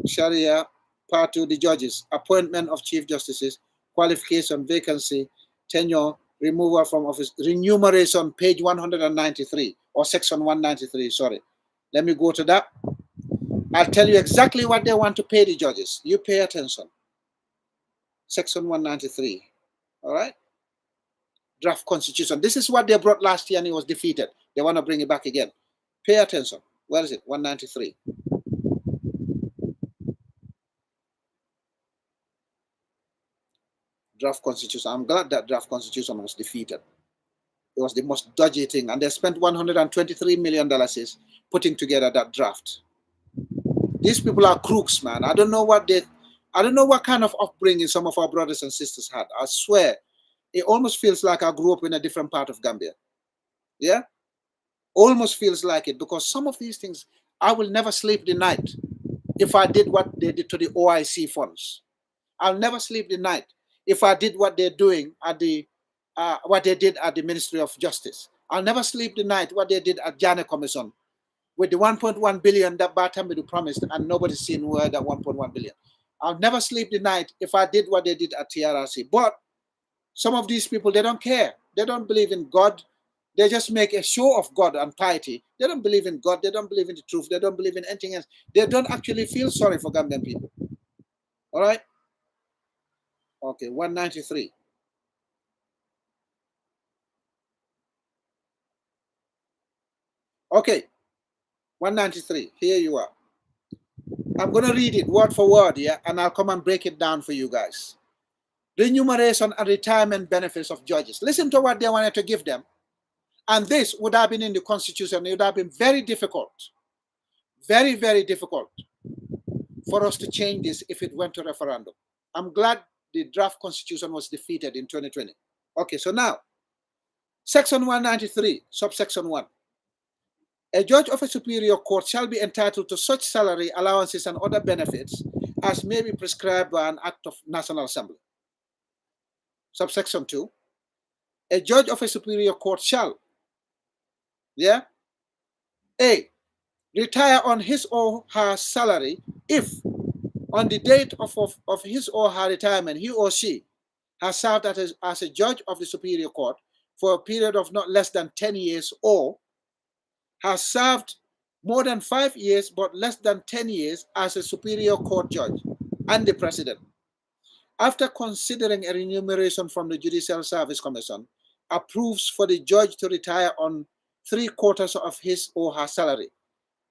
Sharia, part 2, the judges, appointment of chief justices, qualification, vacancy, tenure, removal from office, remuneration, page 193, or section 193, sorry. Let me go to that. I'll tell you exactly what they want to pay the judges. You pay attention. Section 193, all right? Draft Constitution. This is what they brought last year and it was defeated. They want to bring it back again. Pay attention. Where is it? 193. Draft Constitution. I'm glad that draft Constitution was defeated. It was the most dodgy thing. And they spent $123 million putting together that draft. These people are crooks, man. I don't know what kind of upbringing some of our brothers and sisters had. I swear, it almost feels like I grew up in a different part of Gambia. Yeah? Almost feels like it, because some of these things, I will never sleep the night if I did what they did to the OIC funds. I'll never sleep the night if I did what they're doing at what they did at the Ministry of Justice. I'll never sleep the night what they did at Jammeh Commission with the 1.1 billion that Bartamidu promised, and nobody's seen where that 1.1 billion. I'll never sleep the night if I did what they did at TRRC. But some of these people, they don't care. They don't believe in God. They just make a show of God and piety. They don't believe in God. They don't believe in the truth. They don't believe in anything else. They don't actually feel sorry for Gambian people. All right? Okay, 193. Okay, 193. Here you are. I'm going to read it word for word, yeah, and I'll come and break it down for you guys. Remuneration and retirement benefits of judges. Listen to what they wanted to give them. And this would have been in the Constitution. It would have been very difficult. Very, very difficult for us to change this if it went to referendum. I'm glad the draft constitution was defeated in 2020. Okay, so now, Section 193, subsection 1. A judge of a superior court shall be entitled to such salary, allowances, and other benefits as may be prescribed by an act of National Assembly. Subsection 2. A judge of a superior court shall, A, retire on his or her salary if, on the date of his or her retirement, he or she has served as a judge of the superior court for a period of not less than 10 years, or has served more than 5 years but less than 10 years as a superior court judge, and the president, after considering a remuneration from the Judicial Service Commission, approves for the judge to retire on 3/4 of his or her salary.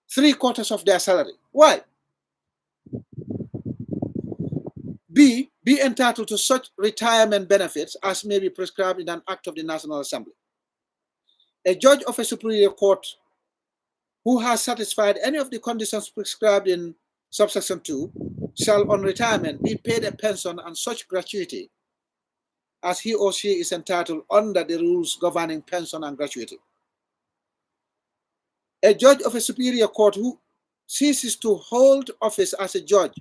3/4 of their salary. Why? B, be entitled to such retirement benefits as may be prescribed in an act of the National Assembly. A judge of a superior court who has satisfied any of the conditions prescribed in subsection 2 shall on retirement be paid a pension and such gratuity as he or she is entitled under the rules governing pension and gratuity. A judge of a superior court who ceases to hold office as a judge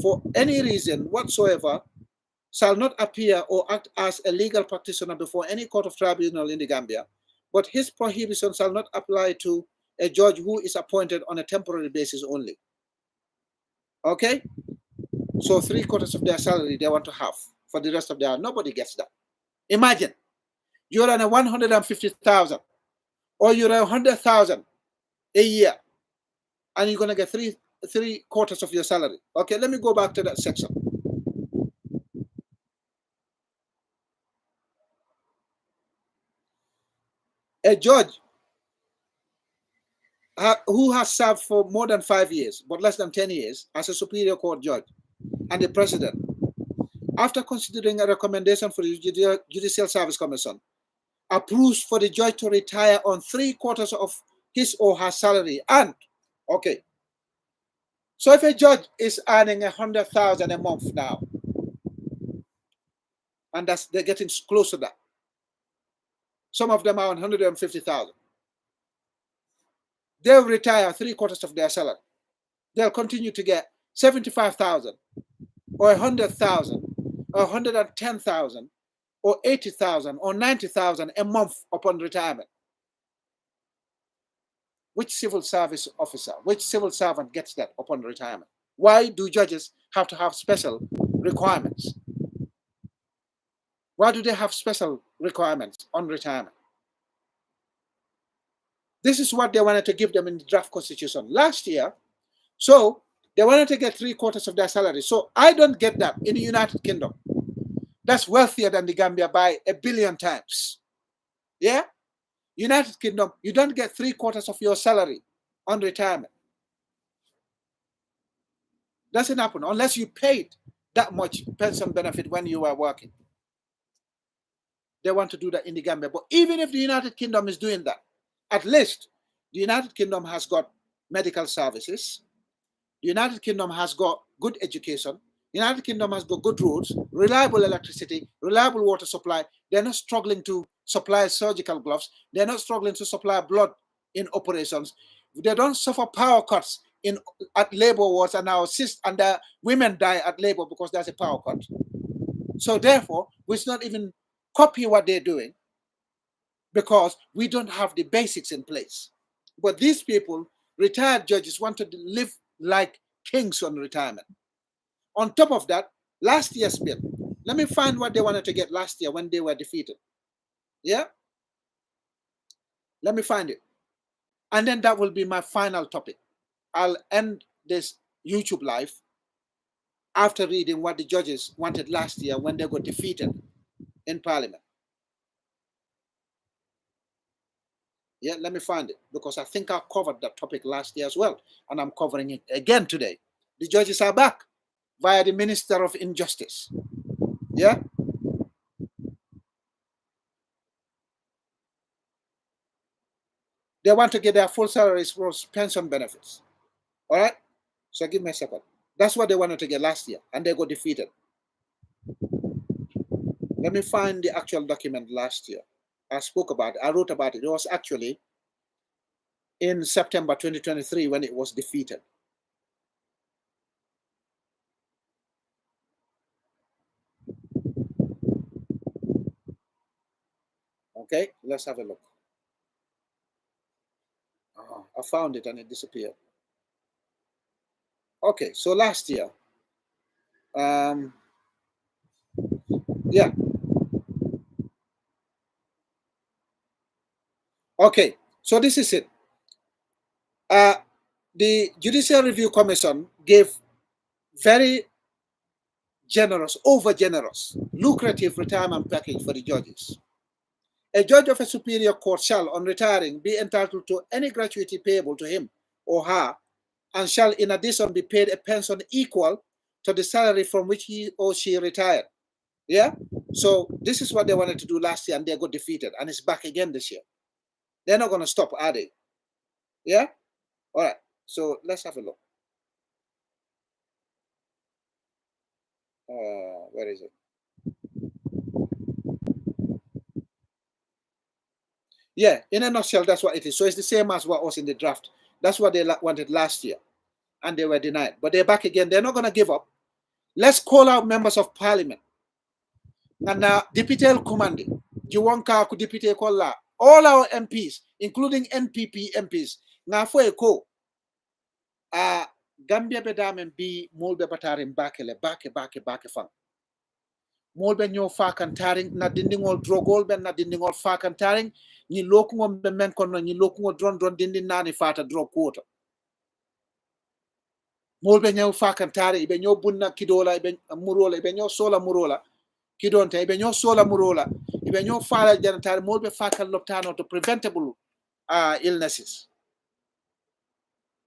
for any reason whatsoever shall not appear or act as a legal practitioner before any court of tribunal in the Gambia, but his prohibition shall not apply to a judge who is appointed on a temporary basis only. Okay? So 3/4 of their salary they want to have for the rest of their life. Nobody gets that. Imagine you're on a 150,000 or you're on 100,000 a year and you're going to get 3/4 of your salary. Okay, let me go back to that section. A judge who has served for more than 5 years but less than 10 years as a superior court judge, and the president, after considering a recommendation for the Judicial Service Commission, approves for the judge to retire on 3/4 of his or her salary. And okay, so if a judge is earning 100,000 a month now, and they're getting close to that, some of them are on 150,000. They'll retire 3/4 of their salary. They'll continue to get 75,000 or 100,000 or 110,000 or 80,000 or 90,000 a month upon retirement. Which civil service officer, which civil servant gets that upon retirement? Why do judges have to have special requirements? Why do they have special requirements on retirement? This is what they wanted to give them in the draft constitution last year. So they wanted to get 3/4 of their salary. So I don't get that in the United Kingdom. That's wealthier than the Gambia by 1 billion times. Yeah? United Kingdom, you don't get 3/4 of your salary on retirement. Doesn't happen unless you paid that much pension benefit when you were working. They want to do that in the Gambia. But even if the United Kingdom is doing that, at least the United Kingdom has got medical services. The United Kingdom has got good education. The United Kingdom has got good roads, reliable electricity, reliable water supply. They're not struggling to supply surgical gloves. They're not struggling to supply blood in operations. They don't suffer power cuts at labor wards, and the women die at labor because there's a power cut. So therefore, we should not even copy what they're doing because we don't have the basics in place. But these people, retired judges, want to live like kings on retirement. On top of that, last year's bill, let me find what they wanted to get last year when they were defeated. Yeah? Let me find it. And then that will be my final topic. I'll end this YouTube live after reading what the judges wanted last year when they got defeated in Parliament. Yeah, let me find it because I think I covered that topic last year as well, and I'm covering it again today. The judges are back via the Minister of Injustice. Yeah? They want to get their full salaries for pension benefits. All right? So give me a second. That's what they wanted to get last year, and they got defeated. Let me find the actual document last year. I spoke about it. I wrote about it. It was actually in September 2023 when it was defeated. Okay, let's have a look. Oh, I found it and it disappeared. Okay, so last year, yeah. Okay, so this is it. The Judicial Review Commission gave very generous, over generous, lucrative retirement package for the judges. A judge of a superior court shall, on retiring, be entitled to any gratuity payable to him or her, and shall in addition be paid a pension equal to the salary from which he or she retired. Yeah? So this is what they wanted to do last year, and they got defeated, and it's back again this year. They're not going to stop, are they? Yeah? All right. So let's have a look. Where is it? Yeah, in a nutshell, that's what it is. So it's the same as what was in the draft. That's what they wanted last year, and they were denied. But they're back again. They're not going to give up. Let's call out members of parliament. And now, Deputy Commandi, Jiwanka Deputy Kola, all our MPs, including NPP MPs, now for a co. Gambia bedamen bi molbe batarim bakele bake fang. Molbe nyo fakantaring na dindingol drogol ben na dindingol fakantaring ni lokungom be men kono ni lokungo dron dindin nani fata drog quota. Molbe nyo fakantari ibe nyo bunna kidola ibe murola ibe nyo sola murola kidonte ibe nyo sola murola ibe nyo fala janatari molbe fakal loptano to preventable illnesses.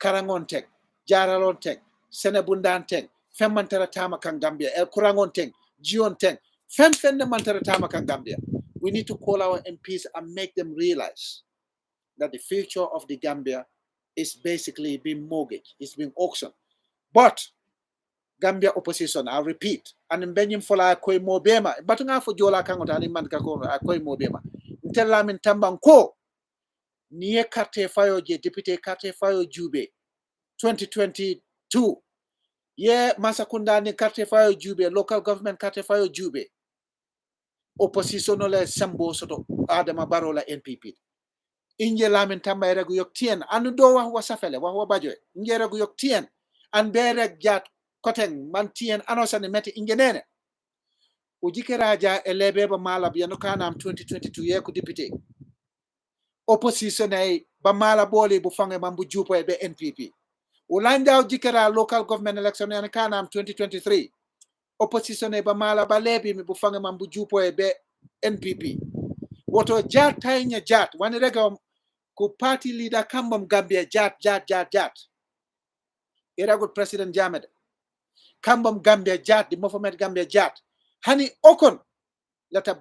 Karangon tek, jaralon tek, senebundan tek, femmantara tama kan Gambia, el kurangon tek, jion tek, femme mantara tama kan Gambia. We need to call our MPs and make them realize that the future of the Gambia is basically being mortgaged, it's being auctioned. But Gambia opposition, I repeat, and in Benin Fola Koi Mobema, but now for Jola Kangota and Mankako, Koi Mobema. Tell in Tambanko, near Kate Fayo, Deputy Kate Fayo Jube, 2022. Yeah, Masakunda ni Kate Fayo Jube, local government Kate Fayo Jube. Opposition ole Sambo Soto, Adama Barola NPP. Inje lamin tamba regu yok tien, anu do wa safele, wa bajo, inje regu yok tien, an berek jat koteng man tien anosani meti inje nene. Ujike raja elebe ba malab yano kanam 2022 ye ku deputy. Opposition ay ba mala boli bu fange mambu jupo be NPP. Ulanja ujikera local government election yano kanam 2023. Opposition ay ba mala ba lebi mi bu fange mambu jupo be NPP. Woto jat tainya jat, wani rega ku party leader kambam Gambia jat. Era good President Jammeh. Kambam Gambia jat, the movement Gambia jat. Hani okon lata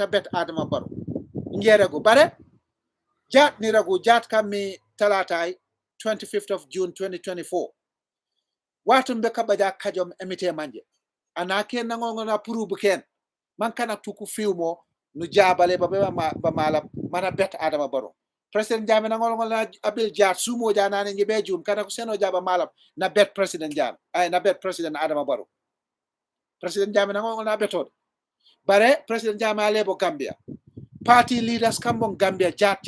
bet Adama Barrow. Ngere go bare jat ni ragu jat kami talatai 25th of June 2024. Watu mbeka baja kajom emite manje. Anake nangongo na puru buken. Man kana tuku fiumo nu jabale ba mala mana bet Adama Barrow. President Jammeh nangol na abil jat sumo jana ne ngibe jum kana ko seno jaba malam na bet President Jammeh ay na bet President Adama Barrow. President Jammeh nangol na betod. Bare President Jammeh alebo Gambia. Party leaders kambon Gambia jat.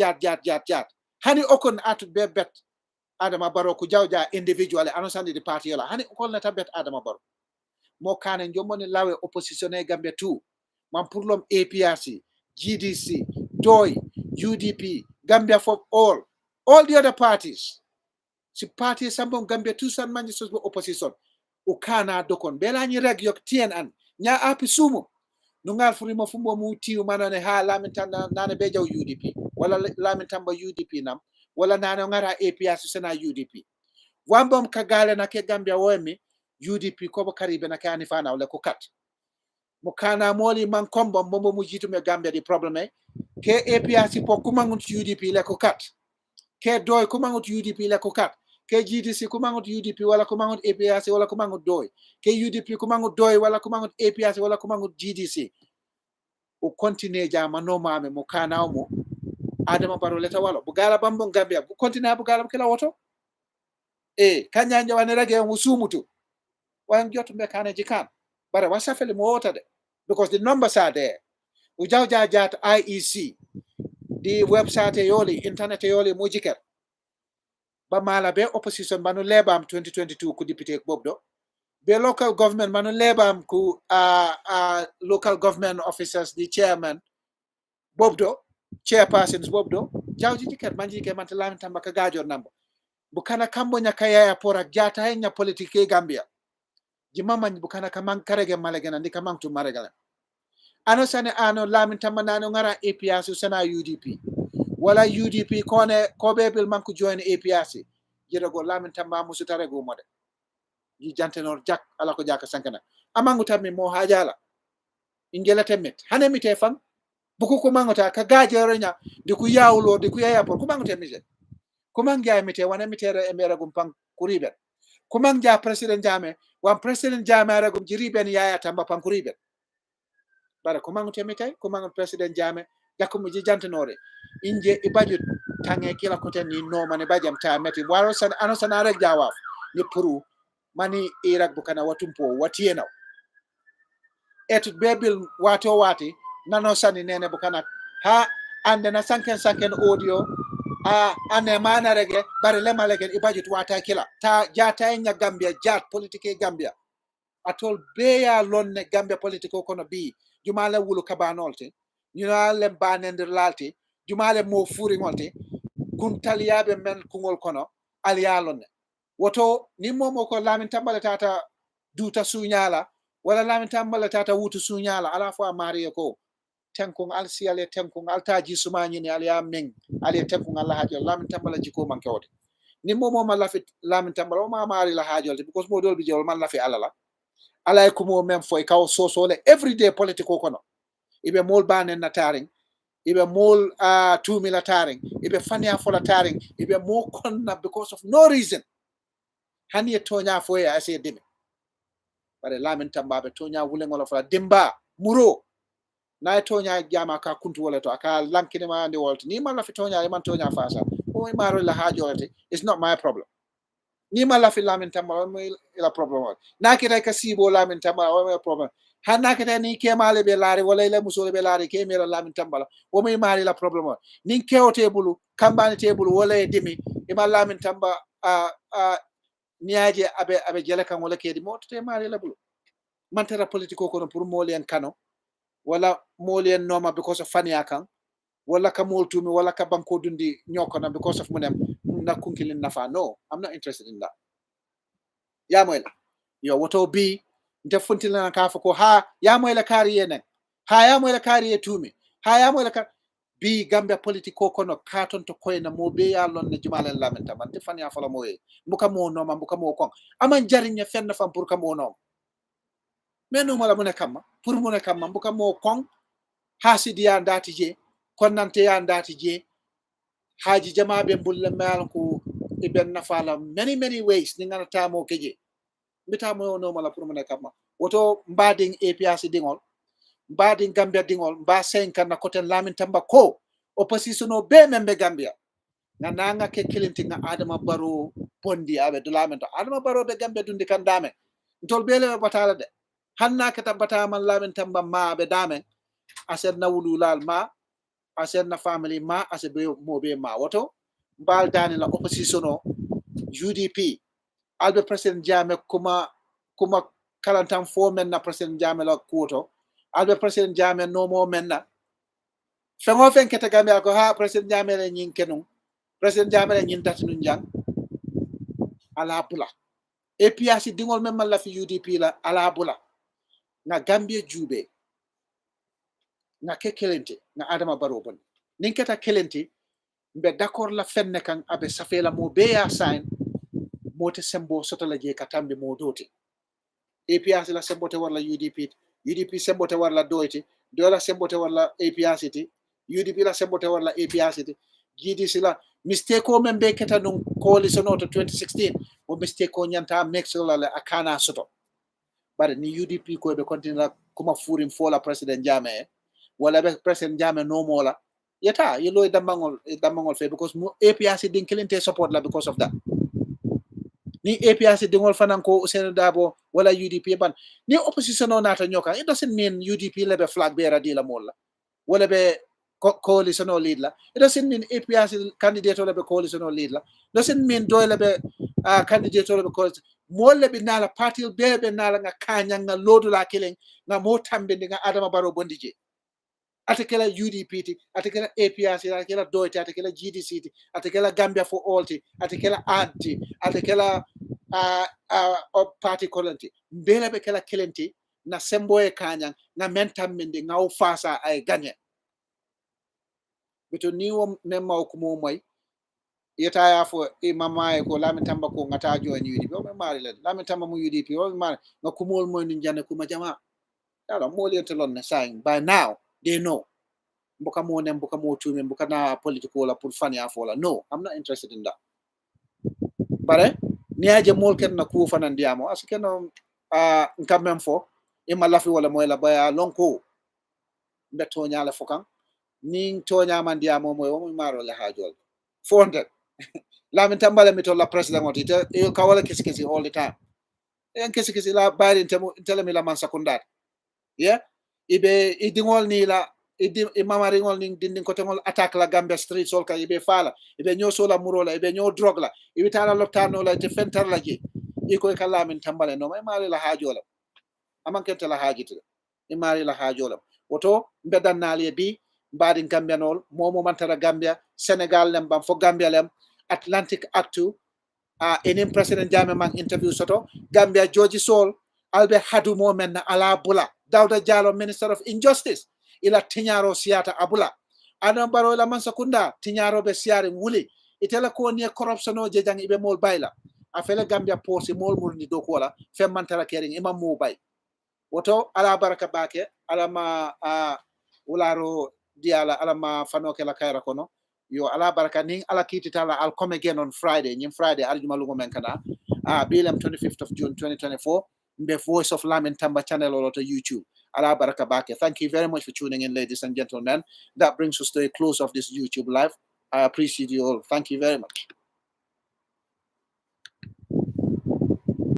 Hani okon atu be bet Adama Barrow ku jawja individually anosandi the party yola. Hani okon na bet Adama Barrow. Mo kanen jomoni lawe oppositionne Gambia 2. Man purlom APRC, GDC, DOI, UDP, Gambia for all the other parties. Si party sambon Gambia 2 san manje sosbo opposition. Ukana dokon bela ni reg yok tien an nya api sumo. Nungal furimo fumbo muti manane ha lamentana nane beja UDP wala lamentamba UDP nam wala nane ngara APRC sena UDP. Wambom kagale na ke Gambia wemi UDP ko karibe na kani fana wala ko kat. Mukana moli man kombo mombo mujitu me Gambia di probleme ke APRC po kumangut UDP le ko kat ke doy kumangut UDP le ko kat ke GDC kumangut UDP wala kumangut APRC wala kumangut doy ke UDP kumangut doy wala kumangut APRC wala kumangut GDC o continue jama no mame mo kana mo adama baro leta wala bugala bambon Gambia bu continue bugala kila woto kanyanja wane rage musumutu wan jotu be kana jikan bara wasafeli mo wota de because the numbers are there ujawja jat IEC the website yoli internet yoli mujiker ba mala be opposition banu lebam 2022 ku député bobdo be local government manu lebam ku local government officers the chairman bobdo chairpersons bobdo jawji jiker manji ke man lamin tamba ka gajor nambo bukana kambo nyakaya ya pora jata nya politique Gambia jimama bukana kamang karege malegena ndi kamang tu maregala ano sane ano lamin tamba nano ngara APRC sana UDP wala UDP kone kobe bil manku join APRC jira go lamin tamba musutare go mode yi jantenor jak ala ko jaka sankana amangu tammi mo hajala ingela temet hane mite fam buku ko mangota ka gajere nya di ku yawlo di ku yaya por ku mangote mise kumangja mite wana mitere emera gum pang kuribe kumangja president Jammeh wan president Jammeh ara gum jiriben yaya tamba pang kuribe bara kumangote mite kumangot president Jammeh jakum ji jantenore inje ibajut tange kila kote ni no mane bajam ta meti waro san anosana rek jawaf ni puru mani irak bukana watumpo watiena etu bebil wato wati nano sani nene bukana ha ande na sanken audio ane mana rege bare lema legen ibajut wata kila ta jata enya Gambia jat politique Gambia atol beya lonne Gambia politiko kono bi jumale wulu kabanolte nyale banendir lalti jumale mo furi ngolte kun taliyabe men kungol kono aliyalonne woto ni momo ko lamin tambale tata duta sunyala wala lamin tambale tata wutu sunyala ala fo mariya ko tenkung al siale tenkung altaji sumani ni aliya meng aliya tenkung Allah hajo lamin tambale jiko man kewde ni momo ma lafit lamin tambale ma mari la hajo because mo dol bi jol man lafi alala ala ko mo mem foy kaw sosole everyday politiko kono ibe mol banen na taring ibe mol tumila taring ibe fania fola taring ibe mo konna because of no reason hani tonya foya ase dimi bare lamin tambabe tonya wule ngola fola dimba muro na tonya jama ka kuntu wala to aka lankine ma ande wolto ni man la fi tonya man tonya fasa o maro la hajote it's not my problem ni man la fi lamin tambal mo la problem na kita ka sibo lamin tambal o problem hanna kita ni kemale be laari wala la musole be laari ke mera lamin tambal o may mari la problem nin kewte bulu kambani tebulu wala dimi e ma lamin tamba niaje abe jele kan wala kedi mo te mari la bulu man tara politiko ko pour molen kano wala molen noma because of fania kan wala ka moltumi wala ka banko dundi nyokona because of munem na kunkilin nafa no I'm not interested in that ya moyla yo woto bi nte funtilana ka fa ko ha ya moyla kariye nen ha ya moyla kariye tumi ha ya moyla ka bi Gambia politiko kono katon to koyna mo be ya lon ne jumalen lamenta man te fania fala moye mbuka mo noma mbuka mo kon aman jarinya fenna fam pour ka mo noma meno mala mune kamma pour mune kamma mbuka mo kon hasidiya ndati je konnante ya ndati je haji jamabe bulle mal ko iben nafala many ways ni ngana tamo keje mitamo no mala pour mune kamma woto mbading APRC dingol mbading Gambia dingol mba senka na koten lamin tamba ko opposition o be membe Gambia nanga ke kilinti nga Adama Barrow bondi abe do lamin to Adama Barrow be Gambia dundi kan dame ntol bele batala de hanna ka tabata man lamin tamba ma be dame asen na wululal ma asen na family ma ase be mo be ma woto mbal dani la opposition o UDP albe president Jammeh kuma kalantam fo men na president Jammeh la kuto albe president Jammeh no mo men na fengo fen keta Gambia ko ha president Jammeh la nyin kenum president Jammeh la nyin tatinu jang ala bula APRC dingol men man la fi UDP la ala bula na Gambia jube na ke kelente na Adama Barrow bon nin keta kelente mbe d'accord la fenne kan abe safela mo be ya sign mote sembo soto la je katambe mo doti APRC la sembote warla UDP sembote warla doyti dola sembote warla APRC ti UDP la sembote warla APRC ti GDC la mistake o membe keta nung coalition to 2016 o mistake o nyanta make sure la akana soto bare ni UDP ko be continue kuma furim fola president Jammeh wala be president Jammeh no mola yeta yelo damangol fe because APRC din kilinte support la because of that ni APRC dingol fanan ko Ousainou Darboe wala UDP ban ni opposition o nata nyoka it doesn't mean UDP lebe flag bearer di la mola wala be coalition or lead la it doesn't mean APRC candidate or lebe coalition or lead la doesn't mean do lebe candidate or lebe coalition mo lebe nala party bebe nala nga kanya nga lodu la killing nga mo tambe nga Adama Barrow bondije atakela UDP atakela APRC atakela Doite atakela GDC atakela Gambia for all atakela ADT atakela party colonti mbele be kala kilenti na semboye kanya nga mentamende nga ufasa ay ganye bito niwo memma ko mo moy yeta ya fo mama ko lamin tamba ko ngata joni UDP o mari la lamin tamba mu UDP o mari nga kumol moy ni jane kuma jama dala mo le telon ne saying by now they know mbuka mo tume mbuka na political la pour fania fola no I'm not interested in that bare ni aje mol ken na ku fanan diamo asikeno nkam mem fo e malafi wala moy la baya lonko beto nyala fokan ning tonya man diamo moy o maro la hajol fonde lamin tambale mi to la president woti te e kawala kisi all the time en kisi la bari telemi la man secondar yeah ibe idingol ni la idi mama ringol ning dindin ko tengol attaque la Gambia street sol ka ibe fala ibe nyo sola murola ibe nyo drug la ibe tala loptano la te fentar la ji iko e kala min tambale no mari la hajola amankete la hajite e mari la hajola woto mbedan nali bi mbadi Gambianol momo mantara Gambia Senegal lem bam fo Gambia lem Atlantic ACTU enim president Jammeh man interview soto Gambia Judicial albe hadu mo men ala bula Dawda Jallow Minister of Injustice ila tinyaro siata abula Adama Barrow la man sakunda tinyaro be siare wuli itela ko ni corruption o jejang ibe mol bayla afele Gambia posi mol murni do ko la fe mantara kering imam mo bay woto ala baraka bake ala ma ularo diala ala ma fanoke la kayra kono yo ala baraka ning ala kititala I'll come again on Friday nyim Friday aljuma lugo men kana bilam 25th of June 2024 the Voice of Lamin Tamba channel or to YouTube. Ala baraka bake. Thank you very much for tuning in, ladies and gentlemen. That brings us to a close of this YouTube live. I appreciate you all. Thank you very much.